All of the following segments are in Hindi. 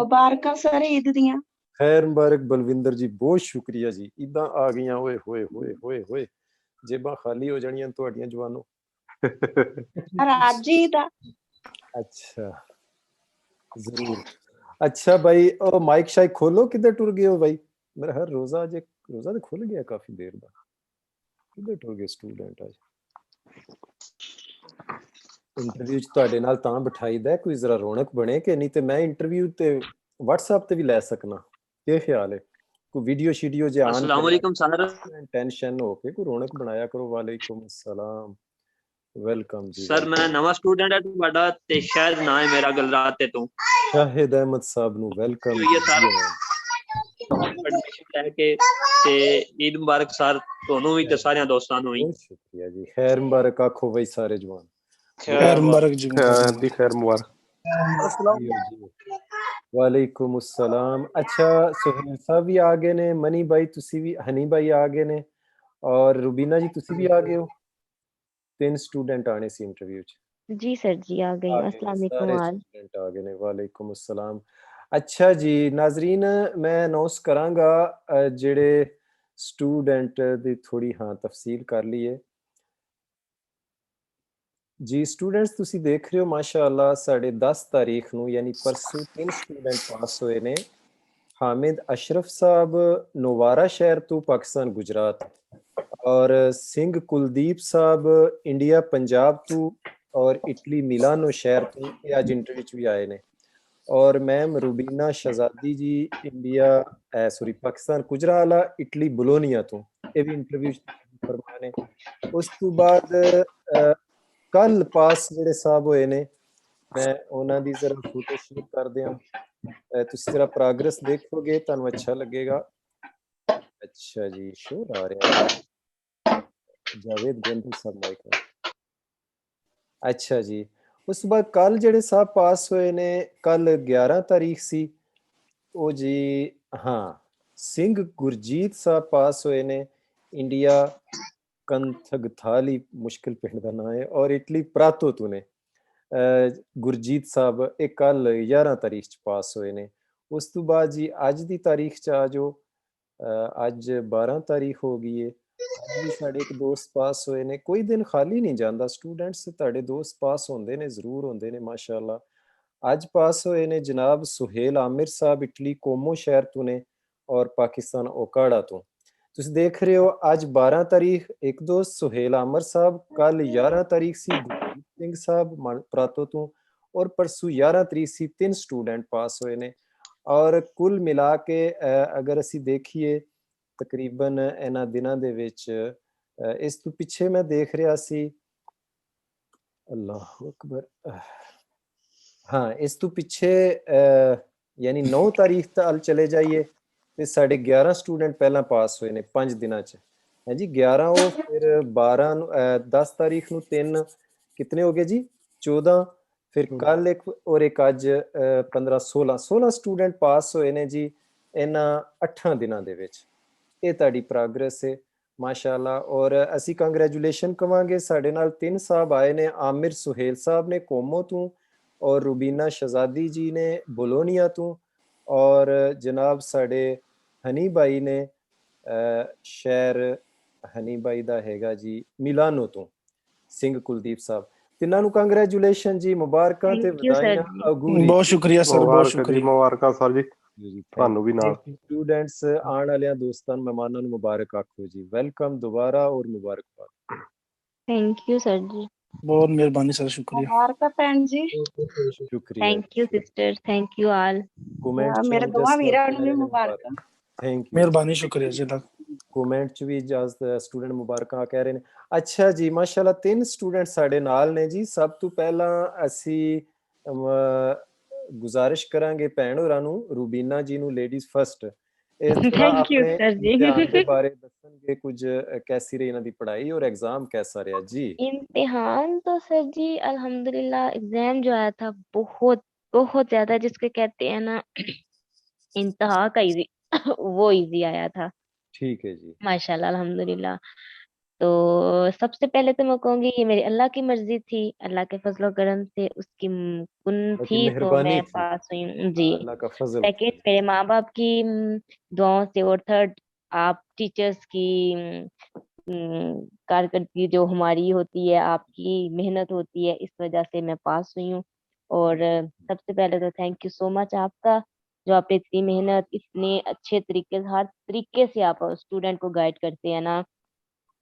ਮੁਬਾਰਕਾਂ ਸਰ ਈਦ ਦੀਆਂ। खैर मुबारक बलविंदर जी, बहुत शुक्रिया जी। इदा आ गई ओए होए होए होए होए, जेबां खाली हो जानियां तुहाडियां जवानों। राज जी दा अच्छा जरूर। अच्छा भाई, ओ माइक शाइक खोलो, किधर टुर गए हो भाई? मेरा हर रोजा अज रोजा तो खुल गया काफी देर दा, किधर टुर गए स्टूडेंट आज? इंटरव्यू च तुहाडे नाल तां बिठाईदा कोई जरा रौनक बने, कि नहीं ते मैं इंटरव्यू ते व्हाट्सएप ते भी लै सकना। केह् ख्याल है? कोई वीडियो शीडियो जे आन अस्सलाम वालेकुम सर। टेंशन हो के कोई रौनक बनाया करो। वालेकुम अस्सलाम, वेलकम जी। सर मैं नवा स्टूडेंट है ਤੁਹਾਡਾ ਤੇ ਸ਼ਾਇਦ ਨਾ ਹੈ ਮੇਰਾ ਗਲਰਾਤ ਤੇ ਤੋਂ शाहिद अहमद साहब नु वेलकम ये सर जी। एडमिशन लेके ते ईद मुबारक सर ਤੁਹਾਨੂੰ ਵੀ ਤੇ ਸਾਰਿਆਂ ਦੋਸਤਾਂ ਨੂੰ ਵੀ। बहुत शुक्रिया जी। खैर मुबारक आखो भाई सारे जवान। खैर मुबारक जी, खैर मुबारक। वालेकुम अस्सलाम। अच्छा सुहेल साहब भी आ गए ने, मनी भाई तुसी भी, हनी भाई आ गए ने, और रुबीना जी तुसी भी आ गए हो। 3 स्टूडेंट आने सी इंटरव्यू च। जी सर जी आ गई। अस्सलाम वालेकुम। सारे स्टूडेंट आ गए ने। वालेकुम अस्सलाम। अच्छा जी नाजरीन, मैं अनाउंस करांगा जेड़े स्टूडेंट दी थोड़ी हाँ तफसील कर लीए जी। स्टूडेंट्स तुसी देख रहे हो माशाअल्लाह साढ़े 10 तारीख नू यानी परसों 3 स्टूडेंट पास होए ने। हामिद अशरफ साहब नोवारा शहर तो पाकिस्तान गुजरात, और सिंह कुलदीप साहब इंडिया पंजाब तो, और इटली मिलानो शहर तो ये आज इंटरव्यू च भी आए ने। और ma'am Rubina Shahzadi ji India sorry Pakistan कुजराला इटली बोलोनिया तो ये भी इंटरव्यू फरमाने। उस तो बाद कल पास ਜਿਹੜੇ ਸਾਹਿਬ ਹੋਏ ਨੇ ਮੈਂ ਉਹਨਾਂ ਦੀ ਜ਼ਰਾ ਫੋਟੋ ਸ਼ੇਅਰ ਕਰ ਦਿਆਂ। ਤੁਸੀਂ ਜ਼ਰਾ ਪ੍ਰੋਗਰੈਸ ਦੇਖੋਗੇ ਤੁਹਾਨੂੰ ਅੱਛਾ ਲੱਗੇਗਾ। ਅੱਛਾ ਜੀ ਸ਼ੋਰ ਆ ਰਿਹਾ ਹੈ ਜਾਵੇਦ ਗੰਦੂ ਸਾਹਿਬ ਮਾਈਕ। ਅੱਛਾ ਜੀ ਉਸ ਤੋਂ ਬਾਅਦ ਕੱਲ ਜਿਹੜੇ ਸਾਹਿਬ ਪਾਸ ਹੋਏ ਨੇ ਕੱਲ 11 ਤਾਰੀਖ ਸੀ ਉਹ ਜੀ ਹਾਂ ਸਿੰਘ ਗੁਰਜੀਤ ਸਾਹਿਬ ਪਾਸ ਹੋਏ ਨੇ ਇੰਡੀਆ कंथगथाली मुश्किल पिंड का नाम है और इटली प्रातो तो ने। गुरजीत साहब एक कल 11 तारीख च पास होए ने। उस तो बाद जी अज की तारीख च आ जो अज 12 तारीख हो गई है। अज भी साढ़े एक दोस्त पास होए ने। कोई दिन खाली नहीं जाता, स्टूडेंट्स ताड़े दोस्त पास होंदे ने जरूर होंदे ने माशाअल्लाह। अज पास होए ने जनाब सुहेल आमिर साहब इटली कोमो शहर तो ने और पाकिस्तान ओकाड़ा तो। ਤੁਸੀਂ ਦੇਖ ਰਹੇ ਹੋ ਅੱਜ 12 ਤਾਰੀਖ ਇੱਕ ਦੋਸਤ ਸੁਹੇਲ ਆਮਰ ਸਾਹਿਬ, ਕੱਲ 11 ਤਾਰੀਖ ਸੀ ਗੁਰਜੀਤ ਸਿੰਘ ਸਾਹਿਬ ਪ੍ਰਾਤੋ ਤੋਂ, ਔਰ ਪਰਸੋਂ 11 ਤਰੀਕ ਸੀ 3 ਸਟੂਡੈਂਟ ਪਾਸ ਹੋਏ ਨੇ। ਔਰ ਕੁੱਲ ਮਿਲਾ ਕੇ ਅਗਰ ਅਸੀਂ ਦੇਖੀਏ ਤਕਰੀਬਨ ਇਹਨਾਂ ਦਿਨਾਂ ਦੇ ਵਿੱਚ ਇਸ ਤੋਂ ਪਿੱਛੇ ਮੈਂ ਦੇਖ ਰਿਹਾ ਸੀ ਅੱਲਾਹੁ ਅਕਬਰ ਹਾਂ ਇਸ ਤੋਂ ਪਿੱਛੇ ਯਾਨੀ 9 ਤਾਰੀਖ ਤੱਕ ਚਲੇ ਜਾਈਏ ਤੇ ਸਾਡੇ 11 ਸਟੂਡੈਂਟ ਪਹਿਲਾਂ ਪਾਸ ਹੋਏ ਨੇ 5 ਦਿਨਾਂ ਚ ਹੈ ਜੀ। 11 ਉਹ ਫਿਰ 12 ਨੂੰ 10 ਤਾਰੀਖ ਨੂੰ 3 ਕਿਤਨੇ ਹੋ ਗਏ ਜੀ 14, ਫਿਰ ਕੱਲ ਇੱਕ ਔਰ ਇੱਕ ਅੱਜ 15 16 ਸਟੂਡੈਂਟ ਪਾਸ ਹੋਏ ਨੇ ਜੀ ਇਹਨਾਂ 8 ਦਿਨਾਂ ਦੇ ਵਿੱਚ। ਇਹ ਤੁਹਾਡੀ ਪ੍ਰੋਗਰੈਸ ਹੈ ਮਾਸ਼ਾਅੱਲਾ। ਔਰ ਅਸੀਂ ਕੰਗ੍ਰੈਚੁਲੇਸ਼ਨ ਕਵਾਂਗੇ ਸਾਡੇ ਨਾਲ 3 ਸਾਹਿਬ ਆਏ ਨੇ, ਆमिर ਸੁਹੇਲ ਸਾਹਿਬ ਨੇ ਕੋਮੋ ਤੋਂ, और रूबीना शहजादी जी ने बोलोनिया तो, और जनाब साढ़े हनी भाई ने शहर हनी भाई दा हैगा जी मिलानो तो सिंह कुलदीप साहब। तिन्हां नूं कांग्रेचुलेशन जी, मुबारकां ते वधाइयां। बहुत शुक्रिया सर, बहुत शुक्रिया। मुबारकां सर जी ਤੁਹਾਨੂੰ ਵੀ ਨਾਲ। स्टूडेंट्स आने वाले दोस्तां मेहमानां नूं मुबारक आखो जी। वेलकम दोबारा और मुबारकबाद। थैंक यू सर जी, बहुत मेहरबानी सर, शुक्रिया। ਮੁਬਾਰਕਾਂ ਭੈਣ ਜੀ। शुक्रिया। Thank you sister, thank you all. ਮੇਰੇ ਦੋਵਾਂ ਵੀਰਾਂ ਨੂੰ ਵੀ ਮੁਬਾਰਕਾਂ। थैंक यू, मेहरबानी, शुक्रिया जी। कमेंट च भी इजाजत स्टूडेंट मुबारकां कह रहे ने। अच्छा जी माशाल्लाह 3 स्टूडेंट साडे नाल ने जी। सब तो पहला असी गुजारिश करांगे भैन होरां नूं, रूबीना जी नूं ladies first, thank you sir ji. इम्तिहान दे बारे दसणगे कुछ कैसी रही इन्हां दी पढ़ाई और एग्जाम कैसा रहा जी। इम्तिहान तो सर जी अल्हम्दुलिल्लाह एग्जाम जो आया था बहुत बहुत ज्यादा जिसके कहते हैं ना इंतहा का इजी वो इजी आया था। ठीक है जी माशाल्लाह अल्हम्दुलिल्लाह। तो सबसे पहले तो मैं कहूँगी ये मेरी अल्लाह की मर्जी थी, अल्लाह के फजलो करम से उसकी कुन बाकी थी तो मेहरबानी मैं थी, पास हुई हूँ जी। अल्लाह का फजल था। सेकंड मेरे माँ बाप की दुआओं से, और थर्ड आप टीचर्स की कारकर्दगी जो हमारी होती है, आपकी मेहनत होती है, इस वजह से मैं पास हुई हूँ। और सबसे पहले तो थैंक यू सो मच आपका, जो आपने इतनी मेहनत इतने अच्छे तरीके से, हर तरीके से आप स्टूडेंट को गाइड करते हैं ना,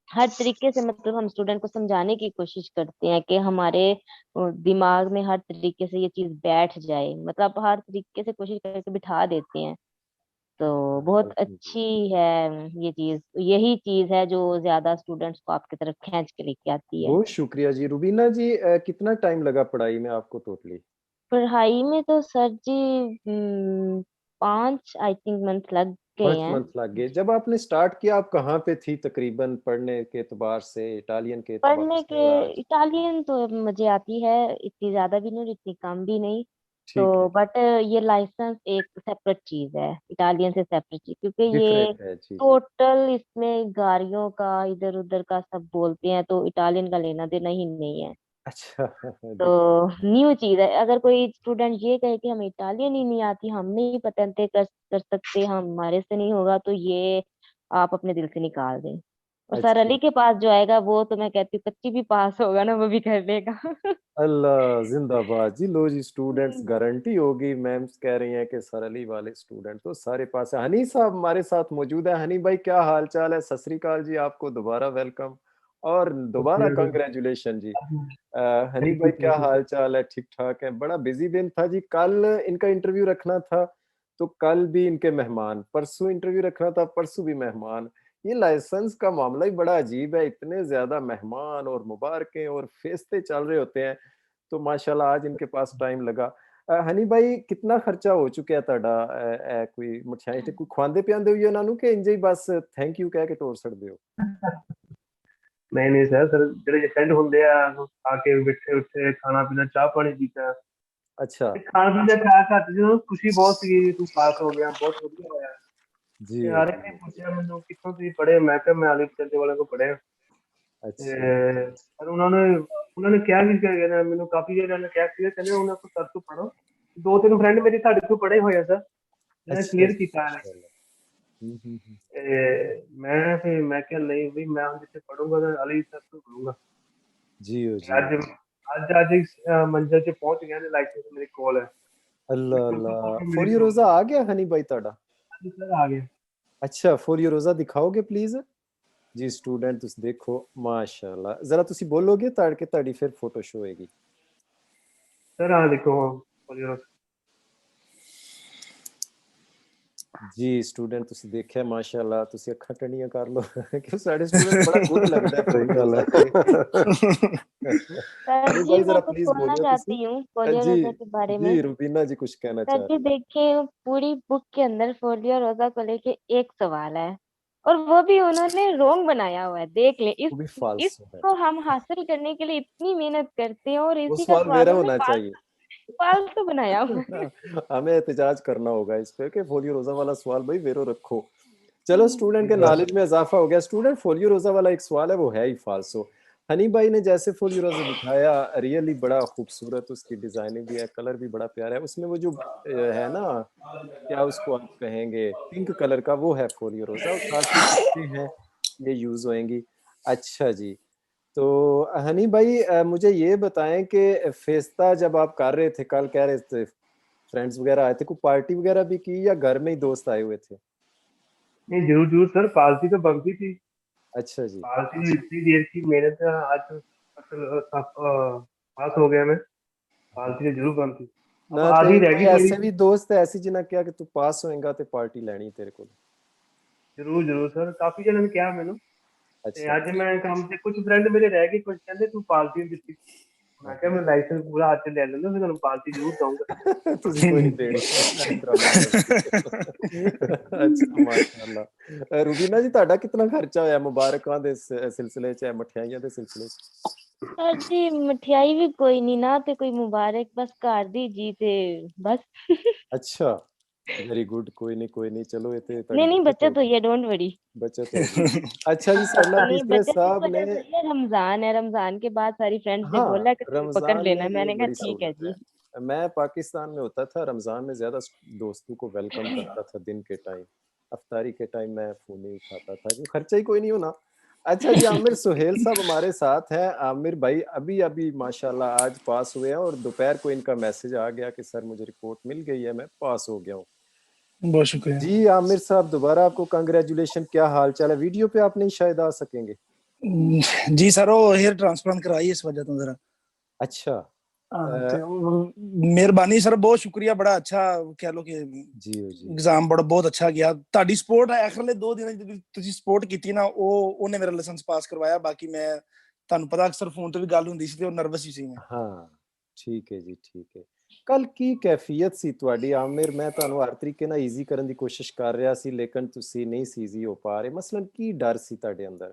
हर तरीके से, मतलब हम स्टूडेंट को समझाने की कोशिश करते हैं कि हमारे दिमाग में हर तरीके से ये चीज बैठ जाए, मतलब हर तरीके से कोशिश करके बिठा देते हैं। तो बहुत अच्छी है ये चीज, यही चीज है जो ज्यादा स्टूडेंट्स को आपकी तरफ खींच के लेके आती है। बहुत शुक्रिया जी। रुबीना जी, कितना टाइम लगा पढ़ाई में आपको टोटली? पढ़ाई में तो sir ji 5 I think month लग गए 5 मंथ हैं। लग गए। जब आपने स्टार्ट किया आप कहाँ पे थी तकरीबन, पढ़ने के एतबार से, इटालियन के एतबार पढ़ने के, से? और आज इटालियन तो मुझे आती है, इतनी ज्यादा भी नहीं और इतनी कम भी नहीं। ठीक है, तो बट ये लाइसेंस एक सेपरेट चीज है, इटालियन से सेपरेट चीज, क्योंकि ये डिफरेंट है जी जी। टोटल इसमें गाड़ियों का इधर उधर का सब बोलते हैं, तो इटालियन का लेना देना ही नहीं है। अच्छा तो न्यू चीज है, अगर कोई स्टूडेंट ये कहे कि हमें इटालियन ही नहीं आती, हम नहीं पतंते कर सकते, हमारे से नहीं होगा, तो ये आप अपने दिल से निकाल दें। और सर अच्छा। अली के पास जो आएगा वो तो मैं कहती हूँ कच्ची भी पास होगा ना वो भी कर लेगा। अल्लाह जिंदाबाद जी। लो जी, स्टूडेंट्स गारंटी होगी। मैम्स कह रही हैं कि सर अली वाले स्टूडेंट तो सारे पास है। हनी साहब हमारे साथ मौजूद है। हनी भाई क्या हाल चाल है? सत श्री अकाल जी, आपको दोबारा वेलकम और दोबारा कंग्रेचुलेशन जी। हनी थैंक भाई यू क्या थैंक यू। हाल चाल है? ठीक ठाक है। बड़ा बिजी दिन था जी, कल इनका इंटरव्यू रखना था तो कल भी इनके मेहमान, परसों इंटरव्यू रखना था, परसों भी मेहमान। ये लाइसेंस का मामला ही बड़ा अजीब है, इतने ज्यादा मेहमान और मुबारकें और फेस्ते चल रहे होते हैं। तो माशाल्लाह आज इनके पास टाइम लगा। हनी भाई कितना खर्चा हो चुका ਤੁਹਾਡਾ? कोई ਮਠਿਆਈ ਤੇ ਕੋਈ ਖਵਾਉਂਦੇ ਪਿਆਉਂਦੇ ਹੋ ਇਹਨਾਂ ਨੂੰ ਕਿ ਇੰਜ ਹੀ ਬਸ ਥੈਂਕ ਯੂ ਕਹਿ ਕੇ ਤੋਰ ਛੱਡਦੇ ਹੋ? नहीं नहीं सर, सर ਜਿਹੜੇ फ्रेंड ਹੁੰਦੇ ਆ आके बैठे ਉੱਠੇ ਖਾਣਾ ਪੀਣਾ ਚਾਹ ਪਾਣੀ ਪੀਤਾ अच्छा ਤੇ ਖਾਣ ਪੀਣ ਦਾ ਖਾ ਘੱਟ ਜਦੋਂ ਖੁਸ਼ੀ ਬਹੁਤ ਸੀ ਤੂੰ ਪਾਸ ਹੋ ਗਿਆ ਬਹੁਤ ਵਧੀਆ ਹੋਇਆ जी ਤੇ ਹਰ ਇੱਕ ਨੇ ਪੁੱਛਿਆ ਮੈਨੂੰ ਕਿੱਥੋਂ ਤੁਸੀਂ ਪੜ੍ਹੇ ਮੈਂ ਕਿਹਾ ਮੈਂ ਆਲੀ ਪਟਿਆਲੇ ਵਾਲਿਆਂ ਕੋਲ ਪੜ੍ਹਿਆ ਤੇ अच्छा ਪਰ ਉਹਨਾਂ ਨੇ ਕਿਹਾ ਵੀ ਕਹਿੰਦੇ ਮੈਨੂੰ ਕਾਫੀ ਜਣਿਆਂ ਨੇ ਕਿਹਾ ਸੀ ਕਹਿੰਦੇ ਉਹਨਾਂ ਕੋਲ ਸਰ ਤੋਂ ਪੜ੍ਹੋ ਦੋ ਤਿੰਨ ਫਰੈਂਡ ਮੇਰੇ ਤੁਹਾਡੇ ਤੋਂ ਪੜ੍ਹੇ ਹੋਏ ਆ ਸਰ ਜਿਹਨੇ अच्छा ਕਲੀਅਰ जी ਕੀਤਾ ਹੈ माशाल्लाह। ਤੇ ਮੈਂ ਕਿਹਾ ਨਹੀਂ ਵੀ ਮੈਂ ਹੁਣ ਜਿੱਥੇ ਪੜੂੰਗਾ ਤਾਂ ਅਲੀ ਸਰ ਤੋਂ ਪੜੂੰਗਾ जी ओ ਤੇ जी। ਅੱਜ ਇਸ ਮੰਜ਼ਿਲ 'ਚ ਪਹੁੰਚ ਗਿਆ ਤੇ ਲਾਇਸੈਂਸ ਮੇਰੇ ਕੋਲ ਹੈ अल्लाह ਤੇ अल्लाह। फोटो मेरे फोर कोल रोजा आ गया हनी भाई ਤੁਹਾਡਾ? है सर आ गया अच्छा फोर रोजा दिखाओगे प्लीज जी? स्टूडेंट ਤੁਸੀਂ ਦੇਖੋ माशाल्लाह, जरा ਤੁਸੀਂ ਬੋਲੋਗੇ ਤਾਂ ਕਿ ਤੁਹਾਡੀ ਫਿਰ ਫੋਟੋ ਸ਼ੋ ਹੋਏਗੀ। सर हाँ देखो और ਜੀ ਸਟੂਡੈਂਟ ਤੁਸੀਂ ਦੇਖਿਆ ਮਾਸ਼ਾਅੱਲਾ, ਤੁਸੀਂ ਅੱਖਾਂ ਟੰਡੀਆਂ ਕਰ ਲਓ ਕਿ ਸਾਡੇ ਸਟੂਡੈਂਟ ਬੜਾ ਗੁੱਡ ਲੱਗਦਾ ਹੈ सही ਫੋਟੋ गल रोजा है के। सर हनी जी भाई मैं जरा कुछ प्लीज बोलना बोलियो तुसी। चाहती हूँ फोलियो जी रोजा के बारे जी में। रुबीना जी कुछ कहना सर चाह जी रही है। देखिए, पूरी बुक के अंदर फोलियो रोजा को लेके एक सवाल है, और वो भी उन्होंने रोंग बनाया हुआ है, देख ले वो भी फाल्सो है। इसको हम हासिल करने के लिए इतनी मेहनत करते हैं और वो इसी का सवाल सवाल मेरा उन्होंने होना चाहिए। फालतू बनाया हुआ है। हमें एहतजाज करना होगा इस पे कि फोलियो रोजा वाला सवाल भाई वेरो रखो। चलो स्टूडेंट के सही बात नॉलेज में इजाफा हो गया। स्टूडेंट फोलियो रोजा वाला एक सवाल है, वो है ही फाल्सो। हनी भाई ने जैसे फोलियो रोजा दिखाया रियली बड़ा खूबसूरत, उसकी डिजाइनिंग भी है, कलर भी बड़ा प्यारा है। उसमें वो जो है ना, क्या उसको आप कहेंगे, पिंक कलर का, वो है फोलियो रोजा और काफी अच्छे हैं, ये यूज होएंगी। अच्छा जी। तो हनी भाई मुझे ये बताएं कि फेस्ता जब आप कर रहे थे, कल कह रहे थे फ्रेंड्स वगैरह आए थे, कोई पार्टी वगैरह भी की या घर में ही दोस्त आए हुए थे? नहीं जरूर जरूर सर पार्टी तो बनती थी अच्छा जी। पार्टी तो इतनी देर की मेहनत है आज पास हो गया मैं पार्टी तो जरूर बनती अब ना ते आधी रह कोई गई थोड़ी ऐसे भी दोस्त है ऐसी जिन्हें क्या कि तू पास होएगा ते पार्टी लेनी तेरे को? जरूर जरूर सर काफी जन ने कहा मैनू ते अच्छा आज मैं काम से कुछ फ्रेंड मेरे रह गए कुछ कहते तू पार्टी नहीं दी मैं क्या मैं लाइसेंस पूरा हाथ से ले लेना फिर पार्टी जरूर दूंगा तुझे कोई नहीं देनी इस तरह मैं अच्छा माशाल्लाह। रुबीना जी ਤੁਹਾਡਾ ਕਿੰਨਾ ਖਰਚਾ ਹੋਇਆ ਮੁਬਾਰਕਾਂ ਦੇ ਸਿਲਸਿਲੇ ਚ, ਮਠਿਆਈਆਂ ਦੇ ਸਿਲਸਿਲੇ ਚ? सर जी मठियाई भी कोई नहीं ना, ते कोई मुबारक, बस घर दी जी थे बस। अच्छा वेरी गुड, कोई नहीं, चलो ये ते नहीं नहीं, बचत हुई है, डोंट वरी। बचत होगी। अच्छा जी, साडे नाल नहीं, तीसरे बचत इस साहब वजह ने से हुई है, रमजान है, रमजान के बाद सारी फ्रेंड्स ने हाँ, बोला कि तू पकड़ रमज़ान लेना, में ये मैंने कहा बड़ी ठीक है सहूलत जी। है। मैं पाकिस्तान में होता था, रमज़ान में ज़्यादा दोस्तों को वेलकम करता था दिन के टाइम। इफ्तारी के टाइम मैं फ़ोन नहीं उठाता था, क्योंकि खर्चा ही कोई नहीं होना। अच्छा जी, आमिर सुहेल साहब हमारे साथ हैं। आमिर भाई अभी-अभी माशाल्लाह आज पास हुए हैं और दोपहर को इनका मैसेज आ गया कि सर मुझे रिपोर्ट मिल गई है, मैं पास हो गया हूँ। बहुत शुक्रिया। जी आमिर साहब, दोबारा आपको कांग्रेचुलेशन। क्या हाल-चाल है? वीडियो पे आप नहीं शायद आ सकेंगे। जी सर, वो हेयर ट्रांसप्लांट कराई इस वजह तो जरा। अच्छा। ਤੇ ਮਿਹਰਬਾਨੀ ਸਰ, ਬਹੁਤ ਸ਼ੁਕਰੀਆ, ਬੜਾ ਅੱਛਾ ਕਹਿ ਲੋ ਕਿ ਜੀ ਜੀ ਐਗਜ਼ਾਮ ਬਹੁਤ ਅੱਛਾ ਗਿਆ। ਤੁਹਾਡੀ ਸਪੋਰਟ ਆਖਰਲੇ 2 ਦਿਨਾਂ ਜਿਹੜੀ ਤੁਸੀਂ ਸਪੋਰਟ ਕੀਤੀ ਨਾ, ਉਹਨੇ ਮੇਰਾ ਲਾਇਸੈਂਸ ਪਾਸ ਕਰਵਾਇਆ। ਬਾਕੀ ਮੈਂ ਤੁਹਾਨੂੰ ਪਤਾ ਅਕਸਰ ਫੋਨ ਤੇ ਵੀ ਗੱਲ ਹੁੰਦੀ ਸੀ ਤੇ ਉਹ ਨਰਵਸ ਹੀ ਸੀ ਮੈਂ। ਹਾਂ ਠੀਕ ਹੈ ਜੀ, ਠੀਕ ਹੈ। ਕੱਲ ਕੀ ਕੈਫੀਅਤ ਸੀ ਤੁਹਾਡੀ ਆਮਿਰ? ਮੈਂ ਤੁਹਾਨੂੰ ਹਰ ਤਰੀਕੇ ਨਾਲ ਈਜ਼ੀ ਕਰਨ ਦੀ ਕੋਸ਼ਿਸ਼ ਕਰ ਰਿਹਾ ਸੀ, ਲੇਕਿਨ ਤੁਸੀਂ ਨਹੀਂ ਸੀ ਈਜ਼ੀ ਹੋ ਪਾ ਰਹੇ। ਮਸਲਨ ਕੀ ਡਰ ਸੀ ਤੁਹਾਡੇ ਅੰਦਰ?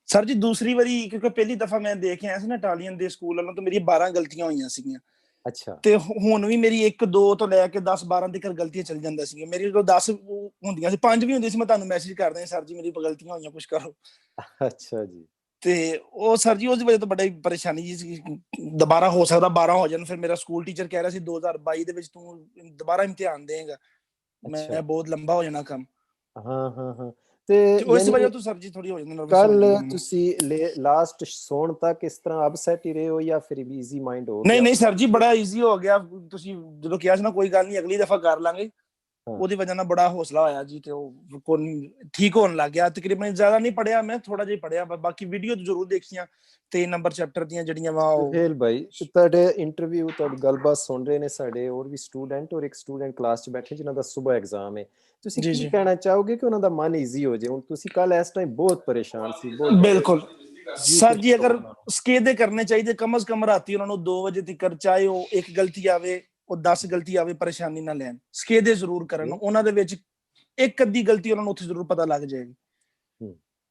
ਸਰ ਜੀ ਦੂਸਰੀ ਵਾਰੀ, ਕਿਉਂਕਿ ਪਹਿਲੀ ਦਫਾ ਮੈਂ ਦੇਖ ਕੇ ਆਇਆ ਸੀ ਨਾ ਇਟਾਲੀਅਨ ਦੇ ਸਕੂਲ ਵੱਲੋਂ, ਤਾਂ ਮੇਰੀ 12 ਗਲਤੀਆਂ ਹੋਈਆਂ ਸੀਗੀਆਂ। ਅੱਛਾ। ਤੇ ਹੁਣ ਵੀ ਮੇਰੀ 1 2 ਤੋਂ ਲੈ ਕੇ 10 12 ਤੱਕ ਗਲਤੀਆਂ ਚੱਲ ਜਾਂਦੀਆਂ ਸੀਗੀਆਂ। ਮੇਰੀ ਜਦੋਂ 10 ਹੁੰਦੀਆਂ ਸੀ, 5 ਵੀ ਹੁੰਦੀ ਸੀ, ਮੈਂ ਤੁਹਾਨੂੰ ਮੈਸੇਜ ਕਰਦਾ ਸਰ ਜੀ ਮੇਰੀ ਗਲਤੀਆਂ ਹੋਈਆਂ, ਕੁਝ ਕਰੋ। ਅੱਛਾ ਜੀ। ਤੇ ਉਹ ਸਰ ਜੀ ਉਹਦੀ ਵਜ੍ਹਾ ਤੋਂ ਬੜੀ ਪਰੇਸ਼ਾਨੀ ਜੀ ਸੀ। ਦੁਬਾਰਾ ਹੋ ਸਕਦਾ 12 ਹੋ ਜਾਣ। ਫਿਰ ਮੇਰਾ ਸਕੂਲ ਟੀਚਰ ਕਹਿ ਰਿਹਾ ਸੀ 2022 ਦੇ ਵਿੱਚ ਤੂੰ ਦੁਬਾਰਾ ਇਮਤਿਹਾਨ ਦੇਗਾ। ਮੈਂ ਬਹੁਤ ਲੰਬਾ ਹੋ ਜਾਣਾ ਕੰਮ। ਹਾਂ ਹਾਂ ਹਾਂ। ਤੇ ਉਸ ਵਜ੍ਹਾ ਯਾਨੀ ਤੋਂ ਸਰ ਜੀ ਥੋੜੀ ਹੋ ਜਾਂਦੀ, ਨਰਵਸ ਹੋ ਕੱਲ ਜਾਂਦੀ। ਤੁਸੀਂ ਲਾਸਟ ਸੌਣ ਤੱਕ ਇਸ ਤਰ੍ਹਾਂ ਅਪਸੈਟ ਹੀ ਰਹੇ ਹੋ ਜਾਂ ਫਿਰ ਵੀ ਈਜ਼ੀ ਮਾਈਂਡ ਹੋ ਗਿਆ? ਨਹੀਂ ਨਹੀਂ ਸਰ ਜੀ, ਬੜਾ ਈਜ਼ੀ ਹੋ ਗਿਆ। ਤੁਸੀਂ ਜਦੋਂ ਕਿਹਾ ਸੀ ਨਾ ਕੋਈ ਗੱਲ ਨਹੀਂ ਅਗਲੀ ਦਫਾ ਕਰ ਲਾਂਗੇ, ਉਹਦੀ ਵਜ੍ਹਾ ਨਾਲ ਬੜਾ ਹੌਸਲਾ ਹੋਇਆ ਜੀ। ਤੇ ਉਹ ਠੀਕ ਹੋਣ ਲੱਗ ਗਿਆ। ਤਕਰੀਬਨ ਜ਼ਿਆਦਾ ਨਹੀਂ ਪੜਿਆ, ਮੈਂ ਥੋੜਾ ਜਿਹਾ ਪੜਿਆ। ਬਾਕੀ ਵੀਡੀਓ ਜ਼ਰੂਰ ਦੇਖੀਆਂ 3 ਨੰਬਰ ਚੈਪਟਰ ਦੀਆਂ ਜਿਹੜੀਆਂ ਵਾ। ਸੁਹੇਲ ਭਾਈ, ਤੁਹਾਡੇ ਇੰਟਰਵਿਊ, ਤੁਹਾਡੀ ਗੱਲਬਾਤ ਸੁਣ ਰਹੇ ਨੇ ਸਾਡੇ ਹੋਰ ਵੀ ਸਟੂਡੈਂਟ, ਔਰ ਇੱਕ ਸਟੂਡੈਂਟ ਕਲਾਸ 'ਚ ਬੈਠੇ ਜਿਨ੍ਹਾਂ ਦਾ ਸਵੇਰ ਐਗਜ਼ਾਮ ਹੈ। ਤੁਸੀਂ ਕੀ ਕਹਿਣਾ ਚਾਹੋਗੇ ਕਿ ਉਹਨਾਂ ਦਾ ਮਨ ਈਜ਼ੀ ਹੋ ਜਾਏ? ਹੁਣ ਤੁਸੀਂ ਕੱਲ ਇਸ ਟਾਈਮ ਬਹੁਤ ਪਰੇਸ਼ਾਨ ਸੀ, ਬਹੁਤ। ਬਿਲਕੁਲ ਸਰ ਜੀ, ਅਗਰ ਸਕੇਦੇ ਕਰਨੇ ਚਾਹੀਦੇ ਕਮ ਸੇ ਕਮ ਰਾਤੀ ਉਹਨਾਂ ਨੂੰ 2 ਵਜੇ ਤੱਕ, ਚਾਹੇ ਉਹ ਇੱਕ ਗਲਤੀ ਆਵੇ ਉਹ 10 ਗਲਤੀ ਆਵੇ, ਪਰੇਸ਼ਾਨੀ ਨਾ ਲੈਣ, ਸਕੇਦੇ ਜ਼ਰੂਰ ਕਰਨ। ਉਹਨਾਂ ਦੇ ਵਿੱਚ ਇੱਕ ਅੱਧੀ ਗਲਤੀ ਉਹਨਾਂ ਨੂੰ ਉੱਥੇ ਜ਼ਰੂਰ ਪਤਾ ਲੱਗ ਜਾਏਗੀ।